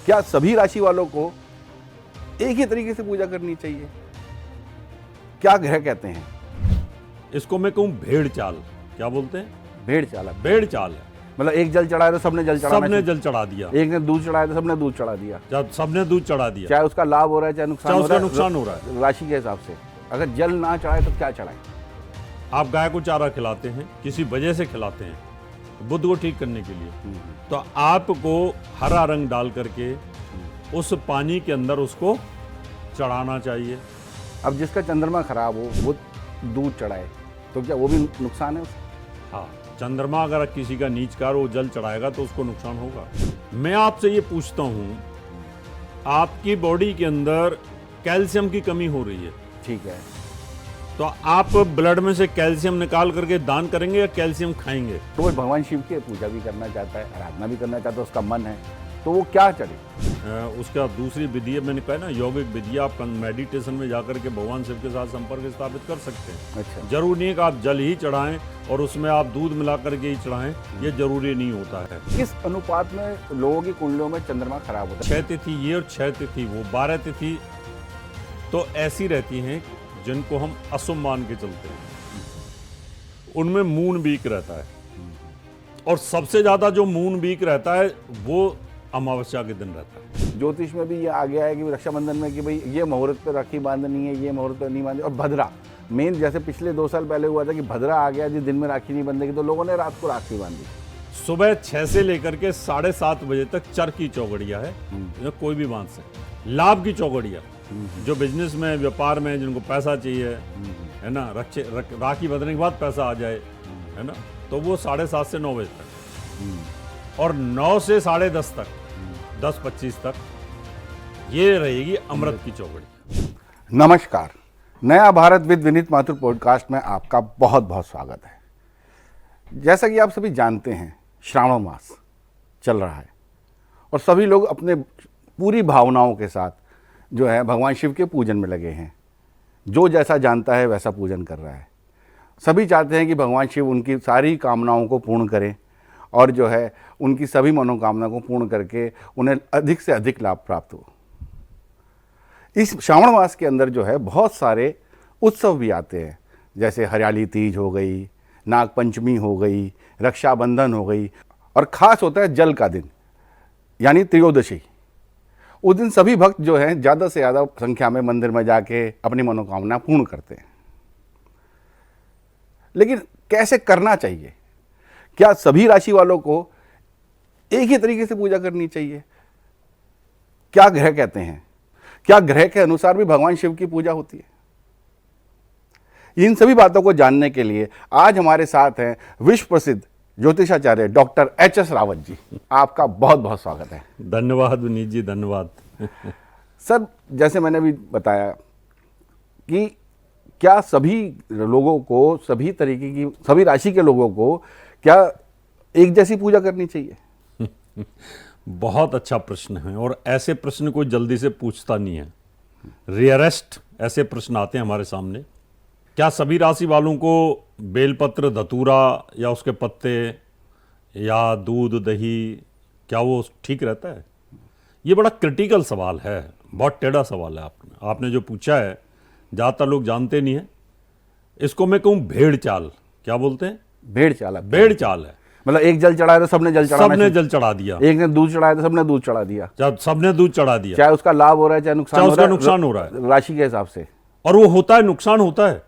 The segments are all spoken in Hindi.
क्या सभी राशि वालों को एक ही तरीके से पूजा करनी चाहिए? क्या ग्रह कहते हैं? इसको मैं कहूँ भेड़ चाल। क्या बोलते हैं? भेड़ चाल है। भेड़ चाल है। मतलब एक जल चढ़ाया तो सबने जल चढ़ाना, सबने जल चढ़ा दिया। एक ने दूध चढ़ाया तो सबने दूध चढ़ा दिया। जब सबने दूध चढ़ा दिया, चाहे उसका लाभ हो रहा है चाहे नुकसान चाहे हो रहा उसका है, नुकसान हो रहा है। राशि के हिसाब से। अगर जल ना चढ़ाए तो क्या चढ़ाए? आप गाय को चारा खिलाते हैं, किसी वजह से खिलाते हैं, बुद्ध को ठीक करने के लिए, तो आपको हरा रंग डाल करके उस पानी के अंदर उसको चढ़ाना चाहिए। अब जिसका चंद्रमा खराब हो वो दूध चढ़ाए तो क्या वो भी नुकसान है उसका? हाँ, चंद्रमा अगर किसी का नीचकार वो जल चढ़ाएगा तो उसको नुकसान होगा। मैं आपसे ये पूछता हूँ, आपकी बॉडी के अंदर कैल्शियम की कमी हो रही है, ठीक है, तो आप ब्लड में से कैल्शियम निकाल करके दान करेंगे या कैल्शियम खाएंगे? तो वो भगवान शिव की पूजा भी करना चाहता है, आराधना भी करना चाहता है, उसका मन है, तो वो क्या चढ़े? उसका दूसरी विधि है, मैंने कहा ना, यौगिक विधि। आप मेडिटेशन में जाकर के भगवान शिव के साथ संपर्क स्थापित कर सकते हैं। अच्छा, जरूरी नहीं है कि आप जल ही चढ़ाएं और उसमें आप दूध मिला करके ही चढ़ाएं, ये जरूरी नहीं होता है। किस अनुपात में लोगों की कुंडलियों में चंद्रमा खराब होता है? 6 तिथि ये और 6 तिथि वो, 12 तिथि तो ऐसी रहती हैं जिनको हम अशुभ मान के चलते हैं। उनमें मून वीक रहता है, और सबसे ज्यादा जो मून वीक रहता है वो अमावस्या के दिन रहता है। ज्योतिष में भी ये आ गया है कि रक्षाबंधन में कि भाई ये मुहूर्त पे राखी बांधनी है, ये मुहूर्त पे नहीं बांधनी। और भद्रा मेन, जैसे पिछले 2 साल पहले हुआ था कि भद्रा आ गया, जिस दिन में राखी नहीं बंधेगी तो लोगों ने रात को राखी बांधी। सुबह 6 से लेकर के 7:30 बजे तक चर की चौगड़िया है, जो कोई भी बांध सकता। लाभ की चौगड़िया, जो बिजनेस में, व्यापार में, जिनको पैसा चाहिए है ना, राखी बंधने के बाद पैसा आ जाए, है ना, तो वो 7:30 से 9 बजे तक, और 9 से 10:30 तक, 10:25 तक ये रहेगी अमृत की चौगड़ी। नमस्कार, नया भारत विद विनीत माथुर पॉडकास्ट में आपका बहुत बहुत स्वागत है। जैसा कि आप सभी जानते हैं, श्रावण मास चल रहा है और सभी लोग अपने पूरी भावनाओं के साथ जो है भगवान शिव के पूजन में लगे हैं। जो जैसा जानता है वैसा पूजन कर रहा है। सभी चाहते हैं कि भगवान शिव उनकी सारी कामनाओं को पूर्ण करें और जो है उनकी सभी मनोकामना को पूर्ण करके उन्हें अधिक से अधिक लाभ प्राप्त हो। इस श्रावण मास के अंदर जो है बहुत सारे उत्सव भी आते हैं, जैसे हरियाली तीज हो गई, नाग पंचमी हो गई, रक्षाबंधन हो गई, और ख़ास होता है जल का दिन यानी त्रयोदशी। उस दिन सभी भक्त जो हैं ज़्यादा से ज़्यादा संख्या में मंदिर में जाके अपनी मनोकामना पूर्ण करते हैं। लेकिन कैसे करना चाहिए? क्या सभी राशि वालों को एक ही तरीके से पूजा करनी चाहिए? क्या ग्रह कहते हैं? क्या ग्रह के अनुसार भी भगवान शिव की पूजा होती है? इन सभी बातों को जानने के लिए आज हमारे साथ हैं विश्व प्रसिद्ध ज्योतिषाचार्य डॉक्टर HS रावत जी। आपका बहुत बहुत स्वागत है। धन्यवाद विनीत जी, धन्यवाद। सर, जैसे मैंने भी बताया कि क्या सभी लोगों को, सभी तरीके की, सभी राशि के लोगों को क्या एक जैसी पूजा करनी चाहिए? बहुत अच्छा प्रश्न है, और ऐसे प्रश्न कोई जल्दी से पूछता नहीं है। रेयरेस्ट ऐसे प्रश्न आते हैं हमारे सामने। क्या सभी राशि वालों को बेलपत्र, धतूरा या उसके पत्ते या दूध, दही, क्या वो ठीक रहता है? ये बड़ा क्रिटिकल सवाल है, बहुत टेढ़ा सवाल है आपने जो पूछा है। ज़्यादातर लोग जानते नहीं है। इसको मैं कहूँ भेड़ चाल। क्या बोलते हैं? भेड़ चाल है। भेड़ चाल है। मतलब एक जल चढ़ाया तो सबने जल चढ़ाना, सबने जल चढ़ा दिया। एक ने दूध चढ़ाया तो सबने दूध चढ़ा दिया। जब सबने दूध चढ़ा दिया, चाहे उसका लाभ हो रहा है चाहे नुकसान चाहे हो उसका रहा है, नुकसान हो रहा है, राशि के हिसाब से। और वो होता है, नुकसान होता है।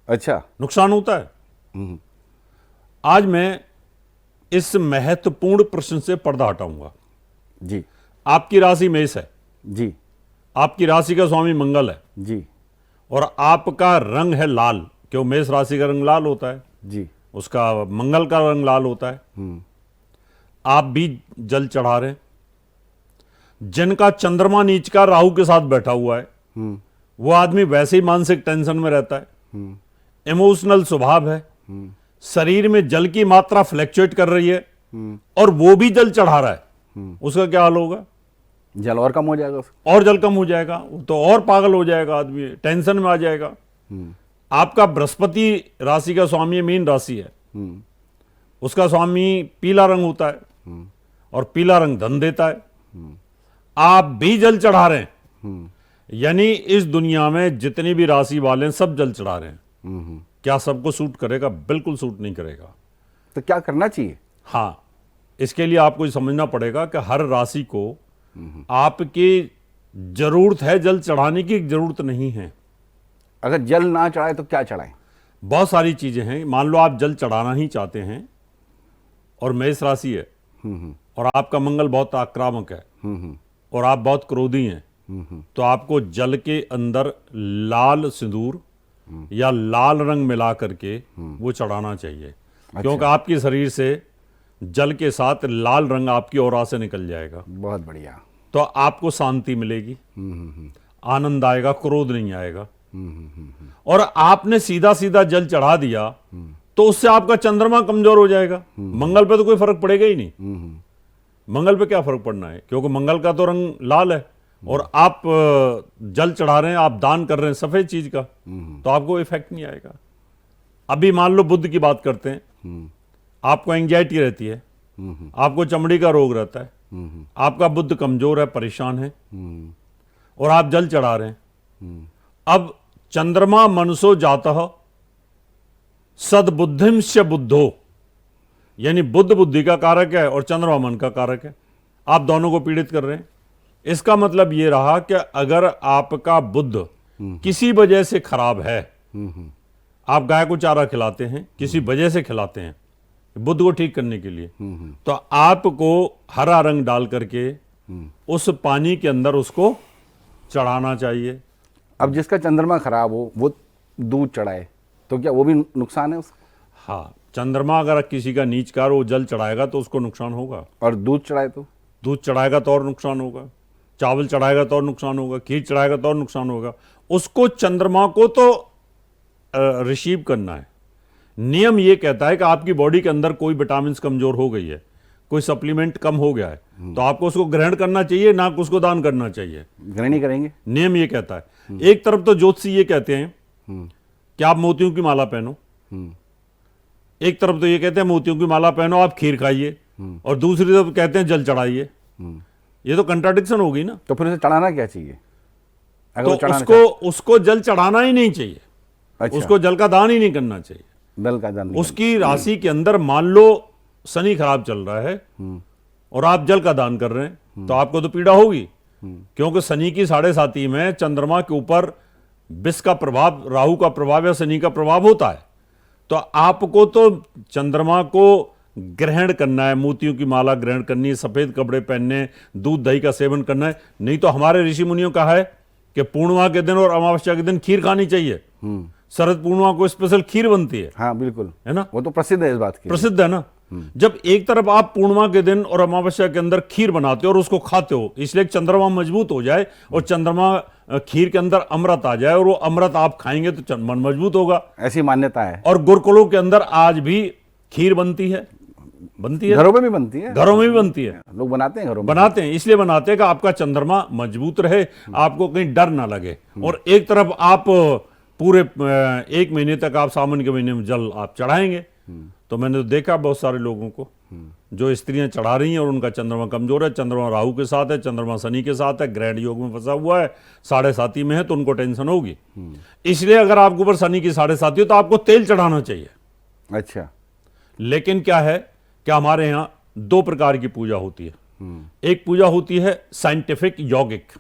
अच्छा, नुकसान होता है। आज मैं इस महत्वपूर्ण प्रश्न से पर्दा हटाऊंगा। जी आपकी राशि मेष है, जी आपकी राशि का स्वामी मंगल है, जी और आपका रंग है लाल। क्यों? मेष राशि का रंग लाल होता है, जी, उसका मंगल का रंग लाल होता है। आप भी जल चढ़ा रहे हैं। जिनका चंद्रमा नीच का राहु के साथ बैठा हुआ है, वो आदमी वैसे ही मानसिक टेंशन में रहता है, इमोशनल स्वभाव है, शरीर में जल की मात्रा फ्लैक्चुएट कर रही है, और वो भी जल चढ़ा रहा है। उसका क्या हाल होगा? जल और कम हो जाएगा और जल कम हो जाएगा, तो और पागल हो जाएगा आदमी, टेंशन में आ जाएगा। आपका बृहस्पति राशि का स्वामी मीन राशि है, उसका स्वामी पीला रंग होता है, और पीला रंग धन देता है। आप भी जल चढ़ा रहे हैं, यानी इस दुनिया में जितनी भी राशि वाले हैं सब जल चढ़ा रहे हैं। क्या सबको सूट करेगा? बिल्कुल सूट नहीं करेगा। तो क्या करना चाहिए? हाँ, इसके लिए आपको ये समझना पड़ेगा कि हर राशि को आपकी जरूरत है जल चढ़ाने की, जरूरत नहीं है। अगर जल ना चढ़ाए तो क्या चढ़ाएं? बहुत सारी चीजें हैं। मान लो आप जल चढ़ाना ही चाहते हैं और मेष राशि है और आपका मंगल बहुत आक्रामक है और आप बहुत क्रोधी हैं, तो आपको जल के अंदर लाल सिंदूर या लाल रंग मिला करके वो चढ़ाना चाहिए। क्योंकि आपके शरीर से जल के साथ लाल रंग आपकी औरा से निकल जाएगा। बहुत बढ़िया। तो आपको शांति मिलेगी, आनंद आएगा, क्रोध नहीं आएगा। और आपने सीधा सीधा जल चढ़ा दिया तो उससे आपका चंद्रमा कमजोर हो जाएगा। मंगल पे तो कोई फर्क पड़ेगा ही नहीं। मंगल पे क्या फर्क पड़ना है, क्योंकि मंगल का तो रंग लाल है और आप जल चढ़ा रहे हैं, आप दान कर रहे हैं सफेद चीज का, तो आपको इफेक्ट नहीं आएगा। अभी मान लो बुध की बात करते हैं, आपको एंजाइटी रहती है, आपको चमड़ी का रोग रहता है, आपका बुध कमजोर है, परेशान है और आप जल चढ़ा रहे हैं। अब चंद्रमा मनसो जातः सद्बुद्धिंश्च बुद्धो, यानी बुद्ध बुद्धि का कारक है और चंद्रमा मन का कारक है। आप दोनों को पीड़ित कर रहे हैं। इसका मतलब यह रहा कि अगर आपका बुद्ध किसी वजह से खराब है, आप गाय को चारा खिलाते हैं, किसी वजह से खिलाते हैं बुद्ध को ठीक करने के लिए, तो आपको हरा रंग डाल करके उस पानी के अंदर उसको चढ़ाना चाहिए। अब जिसका चंद्रमा खराब हो वो दूध चढ़ाए तो क्या वो भी नुकसान है उसका? हाँ, चंद्रमा अगर किसी का नीचकार वो जल चढ़ाएगा तो उसको नुकसान होगा। और दूध चढ़ाए तो? दूध चढ़ाएगा तो और नुकसान होगा, चावल चढ़ाएगा तो और नुकसान होगा, खीर चढ़ाएगा तो और नुकसान होगा। उसको चंद्रमा को तो रिसीव करना है। नियम ये कहता है कि आपकी बॉडी के अंदर कोई विटामिन कमजोर हो गई है, कोई सप्लीमेंट कम हो गया है, तो आपको उसको ग्रहण करना चाहिए, ना उसको दान करना चाहिए। ग्रहण ही करेंगे, नियम ये कहता है। एक तरफ तो ज्योतिषी ये कहते हैं कि आप मोतियों की माला पहनो, एक तरफ तो ये कहते हैं मोतियों की माला पहनो, आप खीर खाइए, और दूसरी तरफ कहते हैं जल चढ़ाइए। ये तो कंट्राडिक्शन होगी ना। तो फिर उसे चढ़ाना क्या चाहिए? अगर तो वो चढ़ाना उसको जल चढ़ाना ही नहीं चाहिए। अच्छा, उसको जल का दान ही नहीं करना चाहिए। दल का दान नहीं उसकी राशि के अंदर मान लो शनि खराब चल रहा है और आप जल का दान कर रहे हैं, तो आपको तो पीड़ा होगी, क्योंकि शनि की 7.5 में चंद्रमा के ऊपर विष का प्रभाव, राहु का प्रभाव या शनि का प्रभाव होता है। तो आपको तो चंद्रमा को ग्रहण करना है, मोतियों की माला ग्रहण करनी है, सफेद कपड़े पहनने, दूध दही का सेवन करना है। नहीं तो हमारे ऋषि मुनियों का है कि पूर्णिमा के दिन और अमावस्या के दिन खीर खानी चाहिए। शरद पूर्णिमा को स्पेशल खीर बनती है। हाँ बिल्कुल, है ना, वो तो प्रसिद्ध है इस बात की। प्रसिद्ध है ना। जब एक तरफ आप पूर्णिमा के दिन और अमावस्या के अंदर खीर बनाते हो और उसको खाते हो, इसलिए चंद्रमा मजबूत हो जाए और चंद्रमा खीर के अंदर अमृत आ जाए और वो अमृत आप खाएंगे तो मन मजबूत होगा, ऐसी मान्यता है। और गुरुकुलों के अंदर आज भी खीर बनती है। घरों में भी बनती है, घरों में भी बनती है, लोग बनाते हैं, घरों में बनाते हैं। इसलिए बनाते हैं कि आपका चंद्रमा मजबूत रहे, आपको कहीं डर ना लगे। और एक तरफ आप पूरे 1 महीने तक आप सावन के महीने में जल आप चढ़ाएंगे। तो मैंने तो देखा बहुत सारे लोगों को जो स्त्रियां चढ़ा रही हैं और उनका चंद्रमा कमजोर है, चंद्रमा राहु के साथ है, चंद्रमा शनि के साथ है, ग्रहण योग में फंसा हुआ है, 7.5 में है, तो उनको टेंशन होगी। इसलिए अगर आपके ऊपर शनि की 7.5 हो तो आपको तेल चढ़ाना चाहिए। अच्छा, लेकिन क्या है कि हमारे यहाँ 2 प्रकार की पूजा होती है। एक पूजा होती है साइंटिफिक यौगिक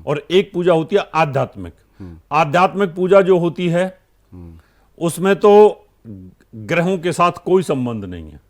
और एक पूजा होती है आध्यात्मिक। आध्यात्मिक पूजा जो होती है उसमें तो ग्रहों के साथ कोई संबंध नहीं है।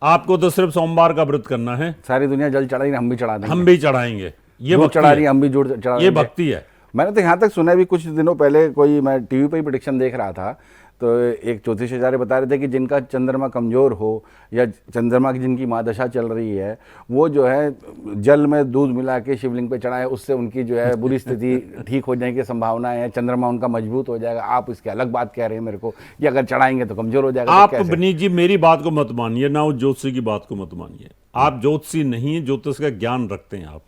आपको तो सिर्फ सोमवार का व्रत करना है। सारी दुनिया जल चढ़ा रही है, हम भी चढ़ा देंगे, हम भी चढ़ाएंगे, ये दूध भक्ति चढ़ा रही है, है, हम भी जुड़ चढ़ा ये देंगे। भक्ति है। मैंने तो यहाँ तक सुना है भी, कुछ दिनों पहले कोई, मैं टीवी पे ही प्रेडिक्शन देख रहा था, तो एक ज्योतिषाचार्य बता रहे थे कि जिनका चंद्रमा कमजोर हो या चंद्रमा की जिनकी महादशा चल रही है, वो जो है जल में दूध मिला के शिवलिंग पे चढ़ाए, उससे उनकी जो है बुरी स्थिति ठीक हो जाने की संभावनाएं है, चंद्रमा उनका मजबूत हो जाएगा। आप इसके अलग बात कह रहे हैं मेरे को कि अगर चढ़ाएंगे तो कमजोर हो जाएगा। आप तो कैसे? बनीत जी मेरी बात को मत मानिए, ना उस ज्योतिषी की बात को मत मानिए। आप ज्योतिषी नहीं है, ज्योतिष का ज्ञान रखते हैं आप।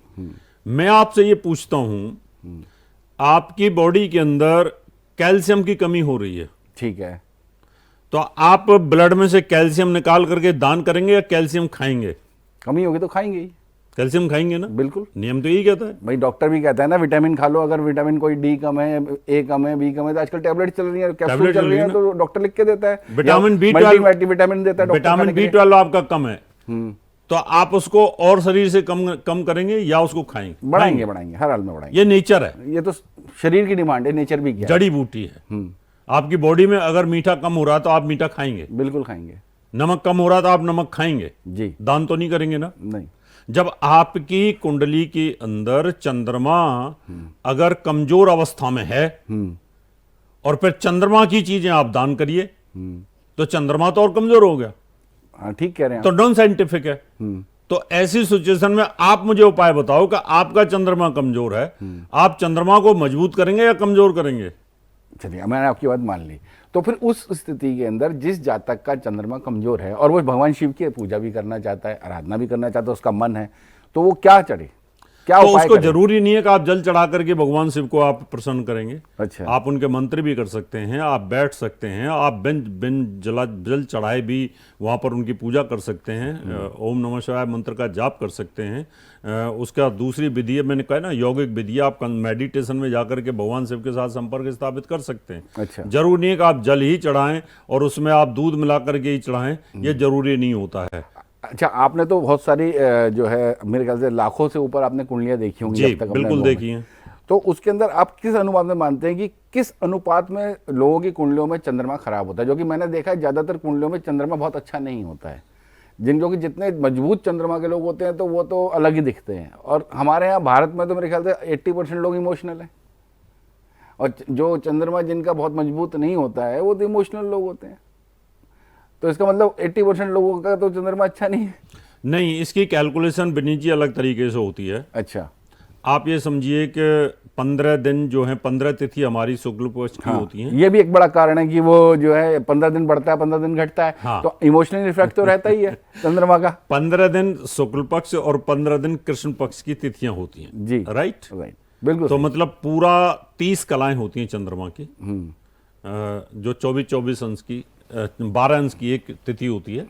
मैं आपसे ये पूछता हूं, आपकी बॉडी के अंदर कैल्शियम की कमी हो रही है, ठीक है, तो आप ब्लड में से कैल्शियम निकाल करके दान करेंगे या कैल्शियम खाएंगे? कमी होगी तो खाएंगे ही। कैल्शियम खाएंगे ना, बिल्कुल। नियम तो यही कहता है। भाई डॉक्टर भी कहता है ना विटामिन खा लो, अगर विटामिन कोई डी कम है, ए कम है, बी कम है, तो आजकल टैबलेट चल रही है, कैप्सूल टैबलेट चल चल रही रही है, है तो डॉक्टर लिख के देता है। विटामिन B12 विटामिन देता है डॉक्टर विटामिन खाने के लिए। B12 आपका कम है, तो आप उसको और शरीर से कम करेंगे या उसको खाएंगे? बढ़ाएंगे, हर हाल में बढ़ाएंगे। ये नेचर है, ये तो शरीर की डिमांड है, नेचर भी क्या है। जड़ी बूटी है। आपकी बॉडी में अगर मीठा कम हो रहा है तो आप मीठा खाएंगे, बिल्कुल खाएंगे। नमक कम हो रहा है तो आप नमक खाएंगे, जी दान तो नहीं करेंगे ना। नहीं। जब आपकी कुंडली के अंदर चंद्रमा अगर कमजोर अवस्था में है और फिर चंद्रमा की चीजें आप दान करिए तो चंद्रमा तो और कमजोर हो गया, हाँ ठीक कह रहे हैं तो नॉन साइंटिफिक है। तो ऐसी सिचुएशन में आप मुझे उपाय बताओ कि आपका चंद्रमा कमजोर है, आप चंद्रमा को मजबूत करेंगे या कमजोर करेंगे? चलिए मैंने आपकी बात मान ली। तो फिर उस स्थिति के अंदर जिस जातक का चंद्रमा कमजोर है और वो भगवान शिव की पूजा भी करना चाहता है, आराधना भी करना चाहता है, उसका मन है, तो वो क्या चढ़े, क्या तो उपाय उसको करे? जरूरी नहीं है कि आप जल चढ़ा करके भगवान शिव को आप प्रसन्न करेंगे। अच्छा। आप उनके मंत्र भी कर सकते हैं, आप बैठ सकते हैं, आप बिन जल चढ़ाए भी वहां पर उनकी पूजा कर सकते हैं, ओम नमः शिवाय मंत्र का जाप कर सकते हैं। उसका दूसरी विधि है, मैंने कहा ना यौगिक विधि है, आप मेडिटेशन में जाकर के भगवान शिव के साथ संपर्क स्थापित कर सकते हैं। अच्छा। जरूरी नहीं है कि आप जल ही चढ़ाएं और उसमें आप दूध मिला करके ही चढ़ाएं, ये जरूरी नहीं होता है। अच्छा, आपने तो बहुत सारी जो है मेरे ख्याल से लाखों से ऊपर आपने कुंडलियां देखी होंगी जी जब तक अपने बिल्कुल अनुभव में। देखिए। तो उसके अंदर आप किस अनुपात में मानते हैं कि किस अनुपात में लोगों की कुंडलियों में चंद्रमा खराब होता है? जो कि मैंने देखा है ज्यादातर कुंडलियों में चंद्रमा बहुत अच्छा नहीं होता है। जिनको कि जितने मजबूत चंद्रमा के लोग होते हैं तो वो तो अलग ही दिखते हैं, और हमारे यहाँ भारत में तो मेरे ख्याल से 80% लोग इमोशनल है, और जो चंद्रमा जिनका बहुत मजबूत नहीं होता है वो तो इमोशनल लोग होते हैं। तो इसका मतलब 80% लोगों का तो चंद्रमा अच्छा नहीं है। नहीं, इसकी कैलकुलेशन विनीत जी अलग तरीके से होती है। अच्छा। आप ये समझिए कि 15 दिन जो है, 15 तिथि हमारी शुक्ल पक्ष की होती हैं। ये भी एक बड़ा कारण है कि वो जो है 15 दिन बढ़ता है, 15 दिन घटता है। हाँ। तो इमोशनल इफेक्ट तो रहता ही है चंद्रमा का। 15 दिन शुक्ल पक्ष और 15 दिन कृष्ण पक्ष की तिथियां होती हैं जी। राइट। बिल्कुल। तो मतलब पूरा 30 कलाएं होती हैं चंद्रमा की, जो 24 अंश की 12 अंश की एक तिथि होती है,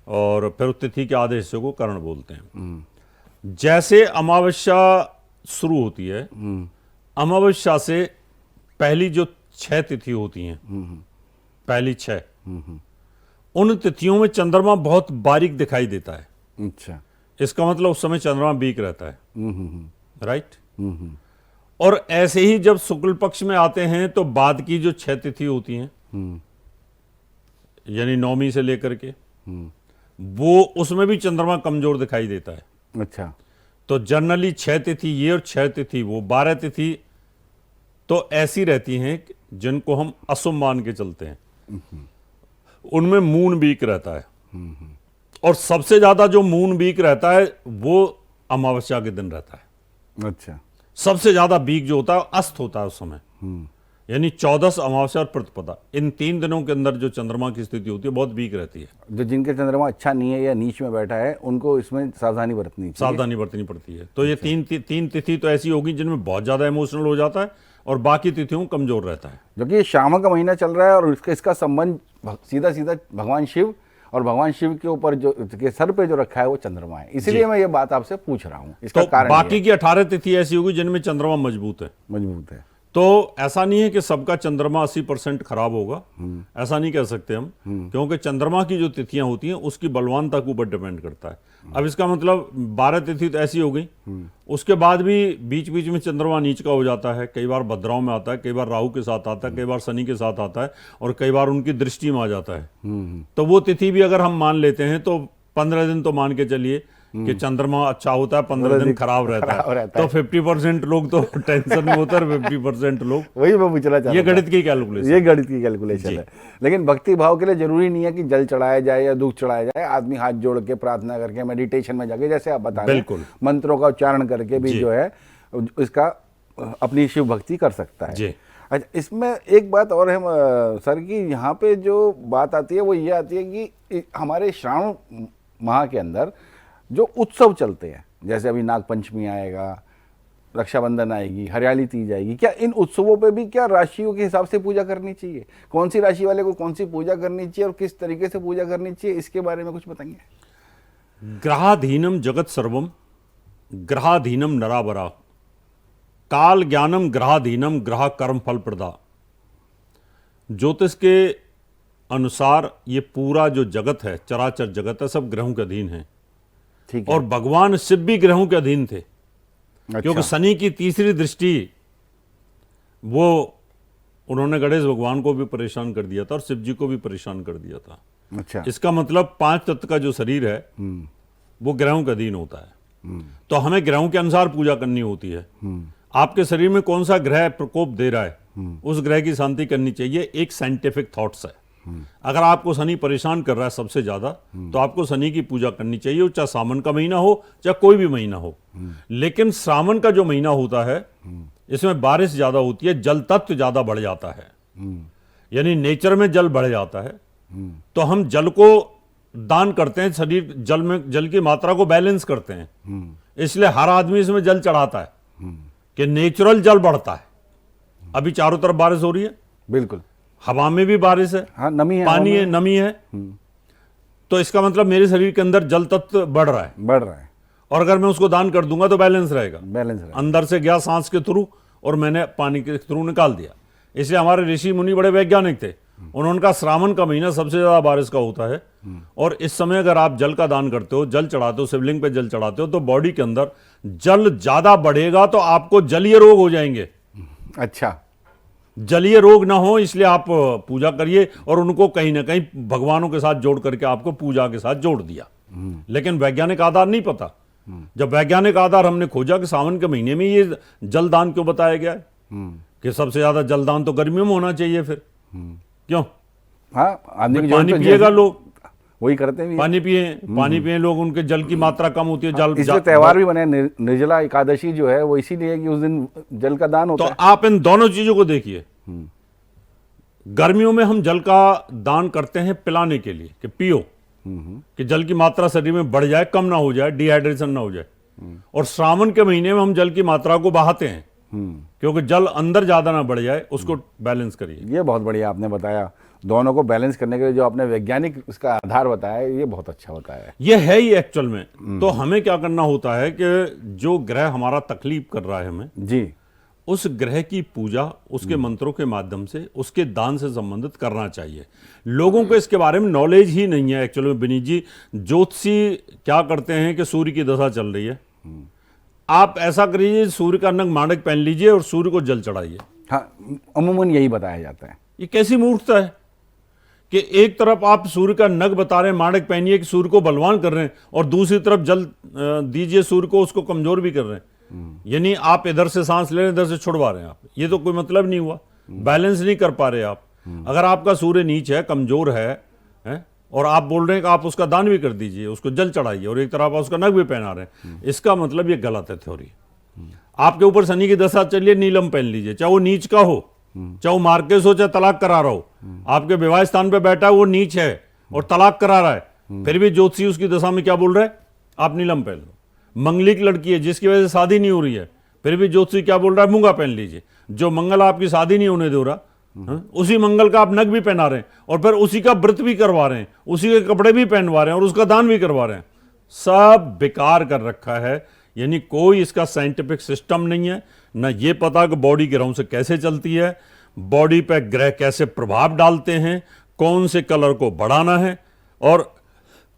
और फिर उस तिथि के आधे हिस्से को कर्ण बोलते हैं। जैसे अमावस्या शुरू होती है, अमावस्या से पहली जो 6 तिथि होती हैं, पहली 6, उन तिथियों में चंद्रमा बहुत बारीक दिखाई देता है। अच्छा। इसका मतलब उस समय चंद्रमा वीक रहता है, राइट। और ऐसे ही जब शुक्ल पक्ष में आते हैं तो बाद की जो 6 तिथि होती हैं, यानी नौमी से लेकर के, वो उसमें भी चंद्रमा कमजोर दिखाई देता है। अच्छा। तो जनरली 6 तिथि ये और 6 तिथि वो, 12 तिथि तो ऐसी रहती हैं जिनको हम अशुभ मान के चलते हैं, उनमें मून वीक रहता है, और सबसे ज्यादा जो मून वीक रहता है वो अमावस्या के दिन रहता है। अच्छा। सबसे ज्यादा वीक जो होता है अस्त होता है उस समय, यानी 14 अमावस्या और प्रतिपदा, इन 3 दिनों के अंदर जो चंद्रमा की स्थिति होती है बहुत वीक रहती है। जो जिनके चंद्रमा अच्छा नहीं है या नीच में बैठा है उनको इसमें सावधानी बरतनी चाहिए। सावधानी बरतनी पड़ती है। तो ये तीन तिथि तो ऐसी होगी जिनमें बहुत ज्यादा इमोशनल हो जाता है और बाकी तिथियों कमजोर रहता है। जो कि श्रावण का महीना चल रहा है और इसका संबंध सीधा सीधा भगवान शिव और भगवान शिव के ऊपर जो के सर पे जो रखा है वो चंद्रमा है, इसलिए मैं ये बात आपसे पूछ रहा हूँ। इसका तो कारण बाकी की 18 तिथि ऐसी होगी जिनमें चंद्रमा मजबूत है। मजबूत है। तो ऐसा नहीं है कि सबका चंद्रमा 80% खराब होगा, ऐसा नहीं कह सकते हम, क्योंकि चंद्रमा की जो तिथियां होती हैं उसकी बलवानता के ऊपर डिपेंड करता है। अब इसका मतलब 12 तिथि तो ऐसी हो गई, उसके बाद भी बीच बीच में चंद्रमा नीच का हो जाता है, कई बार भद्राओं में आता है, कई बार राहु के साथ आता है, कई बार शनि के साथ आता है, और कई बार उनकी दृष्टि में आ जाता है। तो वो तिथि भी अगर हम मान लेते हैं तो 15 दिन तो मान के चलिए कि चंद्रमा अच्छा होता है, 15 दिन खराब रहता है। तो 50% लोग तो टेंशन में होता है, 50% लोग, वही मैं पूछना चाहता ये गणित की कैलकुलेशन, ये गणित की कैलकुलेशन है। लेकिन भक्ति भाव के लिए जरूरी नहीं है कि जल चढ़ाया जाए या दूध चढ़ाया जाए। आदमी हाथ जोड़ के प्रार्थना करके मेडिटेशन में जाके, जैसे आप बता रहे हैं, बिल्कुल मंत्रों का उच्चारण करके भी जो है इसका अपनी शिव भक्ति कर सकता है। जी। अच्छा, इसमें एक बात और है सर की यहाँ पे जो बात आती है वो ये आती है कि हमारे श्रावण माह के अंदर जो उत्सव चलते हैं, जैसे अभी नाग पंचमी आएगा, रक्षाबंधन आएगी, हरियाली तीज आएगी, क्या इन उत्सवों पे भी क्या राशियों के हिसाब से पूजा करनी चाहिए? कौन सी राशि वाले को कौन सी पूजा करनी चाहिए और किस तरीके से पूजा करनी चाहिए, इसके बारे में कुछ बताएंगे? ग्रहाधीनम जगत सर्वम ग्रहाधीनम नराबरा, काल ज्ञानम ग्रहाधीनम, ग्रह कर्म फल प्रदा। ज्योतिष के अनुसार ये पूरा जो जगत है, चराचर जगत है, सब ग्रहों के अधीन है। ठीक है। और भगवान शिव भी ग्रहों के अधीन थे, क्योंकि शनि की तीसरी दृष्टि वो उन्होंने गणेश भगवान को भी परेशान कर दिया था और शिव जी को भी परेशान कर दिया था। अच्छा। इसका मतलब 5 तत्व का जो शरीर है वो ग्रहों के अधीन होता है। तो हमें ग्रहों के अनुसार पूजा करनी होती है। आपके शरीर में कौन सा ग्रह प्रकोप दे रहा है, उस ग्रह की शांति करनी चाहिए। एक साइंटिफिक थॉट्स है। अगर आपको शनि परेशान कर रहा है सबसे ज्यादा, तो आपको शनि की पूजा करनी चाहिए, चाहे सावन का महीना हो चाहे कोई भी महीना हो। लेकिन सावन का जो महीना होता है, इसमें बारिश ज्यादा होती है, जल तत्व ज्यादा बढ़ जाता है, यानी नेचर में जल बढ़ जाता है। तो हम जल को दान करते हैं, शरीर जल में जल की मात्रा को बैलेंस करते हैं। इसलिए हर आदमी इसमें जल चढ़ाता है कि नेचुरल जल बढ़ता है। अभी चारों तरफ बारिश हो रही है, बिल्कुल। हवा में भी बारिश है, हाँ, नमी है, पानी है, नमी है। तो इसका मतलब मेरे शरीर के अंदर जल तत्व बढ़ रहा है, और अगर मैं उसको दान कर दूंगा तो बैलेंस रहेगा। अंदर से गया सांस के थ्रू और मैंने पानी के थ्रू निकाल दिया। इसलिए हमारे ऋषि मुनि बड़े वैज्ञानिक थे। उन्होंने कहा श्रावण का महीना सबसे ज्यादा बारिश का होता है, और इस समय अगर आप जल का दान करते हो, जल चढ़ाते हो, शिवलिंग पे जल चढ़ाते हो, तो बॉडी के अंदर जल ज्यादा बढ़ेगा, तो आपको जलीय रोग हो जाएंगे। अच्छा। जलीय रोग ना हो, इसलिए आप पूजा करिए, और उनको कहीं ना कहीं भगवानों के साथ जोड़ करके आपको पूजा के साथ जोड़ दिया। लेकिन वैज्ञानिक आधार नहीं पता। जब वैज्ञानिक आधार हमने खोजा कि सावन के महीने में ये जलदान क्यों बताया गया है, कि सबसे ज्यादा जलदान तो गर्मियों में होना चाहिए। फिर क्यों? हाँ, आदमी पानी पिएगा लोग, वही करते हैं। पानी पिए लोग, उनके जल की मात्रा कम होती है। जल इसलिए त्योहार भी बने, निर्जला एकादशी जो है वो इसीलिए कि उस दिन जल का दान होता है। तो आप इन दोनों चीजों को देखिए। गर्मियों में हम जल का दान करते हैं पिलाने के लिए, कि पियो, कि जल की मात्रा शरीर में बढ़ जाए, कम ना हो जाए, डिहाइड्रेशन ना हो जाए। और श्रावण के महीने में हम जल की मात्रा को बहाते हैं, क्योंकि जल अंदर ज्यादा ना बढ़ जाए, उसको बैलेंस करिए। ये बहुत बढ़िया आपने बताया। दोनों को बैलेंस करने के लिए जो आपने वैज्ञानिक इसका आधार बताया, ये बहुत अच्छा बताया है। ये है ही एक्चुअल में। तो हमें क्या करना होता है कि जो ग्रह हमारा तकलीफ कर रहा है हमें जी, उस ग्रह की पूजा उसके मंत्रों के माध्यम से, उसके दान से संबंधित करना चाहिए। लोगों को इसके बारे में नॉलेज ही नहीं है एक्चुअल में। विनीत जी, ज्योतिषी क्या करते हैं कि सूर्य की दशा चल रही है, आप ऐसा करिए, सूर्य का नग माणक पहन लीजिए और सूर्य को जल चढ़ाइए। हाँ, अमूमन यही बताया जाता है। ये कैसी मूर्खता है कि एक तरफ आप सूर्य का नग बता रहे हैं, माणक पहनिए, कि सूर्य को बलवान कर रहे हैं, और दूसरी तरफ जल दीजिए सूर्य को, उसको कमजोर भी कर रहे हैं। यानी आप इधर से सांस ले रहे हैं, इधर से छुड़वा रहे हैं आप। ये तो कोई मतलब नहीं हुआ, बैलेंस नहीं कर पा रहे आप। अगर आपका सूर्य नीच है, कमजोर है, और आप बोल रहे हैं कि आप उसका दान भी कर दीजिए, उसको जल चढ़ाइए, और एक तरफ आप उसका नग भी पहना रहे हैं, इसका मतलब ये गलत है थ्योरी। आपके ऊपर शनि की दशा चलिए, नीलम पहन लीजिए, चाहे वो नीच का हो, चाहे वो मार्केस हो, चाहे तलाक करा रहा हो। आपके विवाह स्थान पे बैठा है, वो नीच है और तलाक करा रहा है, फिर भी ज्योतिषी उसकी दशा में क्या बोल रहा है, आप नीलम पहन लो। मंगलिक लड़की है जिसकी वजह से शादी नहीं हो रही है, फिर भी ज्योतिषी क्या बोल रहा है, मूंगा पहन लीजिए। जो मंगल आपकी शादी नहीं होने दे रहा, उसी मंगल का आप नग भी पहना रहे हैं, और फिर उसी का व्रत भी करवा रहे हैं, उसी के कपड़े भी पहनवा रहे हैं, और उसका दान भी करवा रहे हैं। सब बेकार कर रखा है। यानी कोई इसका साइंटिफिक सिस्टम नहीं है, ना ये पता कि बॉडी ग्रहों से कैसे चलती है, बॉडी पे ग्रह कैसे प्रभाव डालते हैं, कौन से कलर को बढ़ाना है और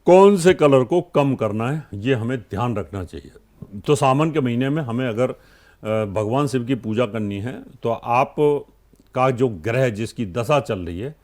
कौन से कलर को कम करना है, ये हमें ध्यान रखना चाहिए। तो सावन के महीने में हमें अगर भगवान शिव की पूजा करनी है, तो आप का जो ग्रह जिसकी दशा चल रही है,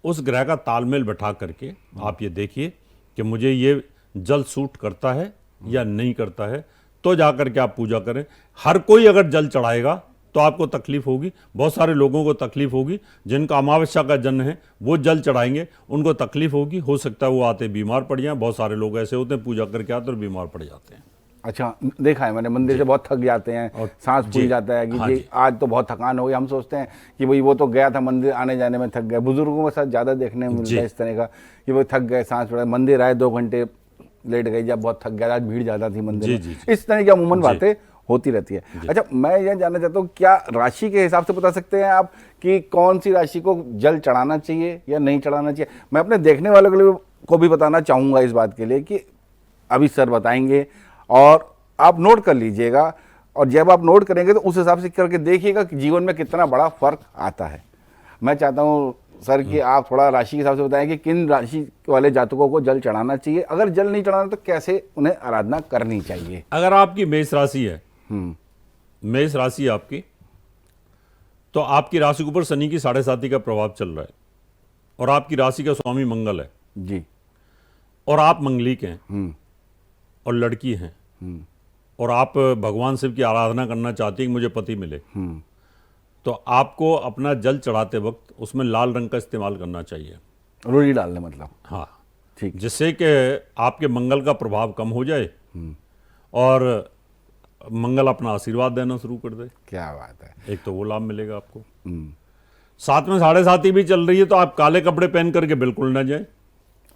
उस ग्रह का तालमेल बैठा करके आप ये देखिए कि मुझे ये जल सूट करता है या नहीं करता है, तो जाकर के आप पूजा करें। हर कोई अगर जल चढ़ाएगा तो आपको तकलीफ होगी। बहुत सारे लोगों को तकलीफ होगी, जिनका अमावस्या का जन्म है वो जल चढ़ाएंगे, उनको तकलीफ होगी। हो सकता है वो आते बीमार पड़ जाएं। बहुत सारे लोग ऐसे होते हैं पूजा करके आते और बीमार पड़ जाते हैं। अच्छा, देखा है मैंने, मंदिर से बहुत थक जाते हैं, सांस फूल जाता है कि हाँ जी आज तो बहुत थकान हो गई। हम सोचते हैं कि भाई वो तो गया था मंदिर, आने जाने में थक गया। बुजुर्गों के साथ ज़्यादा देखने में मिलता है इस तरह का कि वो थक गए, सांस पड़ा, मंदिर आए 2 घंटे लेट गए, जब बहुत थक गया, आज भीड़ ज़्यादा थी मंदिर में। इस तरह की अमूमन बातें होती रहती है। अच्छा, मैं यह जानना चाहता हूँ, क्या राशि के हिसाब से बता सकते हैं आप कि कौन सी राशि को जल चढ़ाना चाहिए या नहीं चढ़ाना चाहिए? मैं अपने देखने वालों के लिए को भी बताना चाहूँगा इस बात के लिए कि अभी सर बताएंगे, और आप नोट कर लीजिएगा, और जब आप नोट करेंगे तो उस हिसाब से करके देखिएगा कि जीवन में कितना बड़ा फर्क आता है। मैं चाहता हूँ सर कि आप थोड़ा राशि के हिसाब से बताएं कि किन राशि वाले जातकों को जल चढ़ाना चाहिए, अगर जल नहीं चढ़ाना तो कैसे उन्हें आराधना करनी चाहिए। अगर आपकी मेष राशि है, मेष राशि है आपकी, तो आपकी राशि के ऊपर शनि की 7.5 का प्रभाव चल रहा है, और आपकी राशि का स्वामी मंगल है जी, और आप मंगलिक हैं और लड़की हैं, और आप भगवान शिव की आराधना करना चाहती हैं कि मुझे पति मिले, तो आपको अपना जल चढ़ाते वक्त उसमें लाल रंग का इस्तेमाल करना चाहिए। रोली डालने मतलब। हाँ, ठीक। जिससे कि आपके मंगल का प्रभाव कम हो जाए और मंगल अपना आशीर्वाद देना शुरू कर दे। क्या बात है। एक तो वो लाभ मिलेगा आपको। साथ में 7.5 भी चल रही है, तो आप काले कपड़े पहन करके बिल्कुल ना जाए।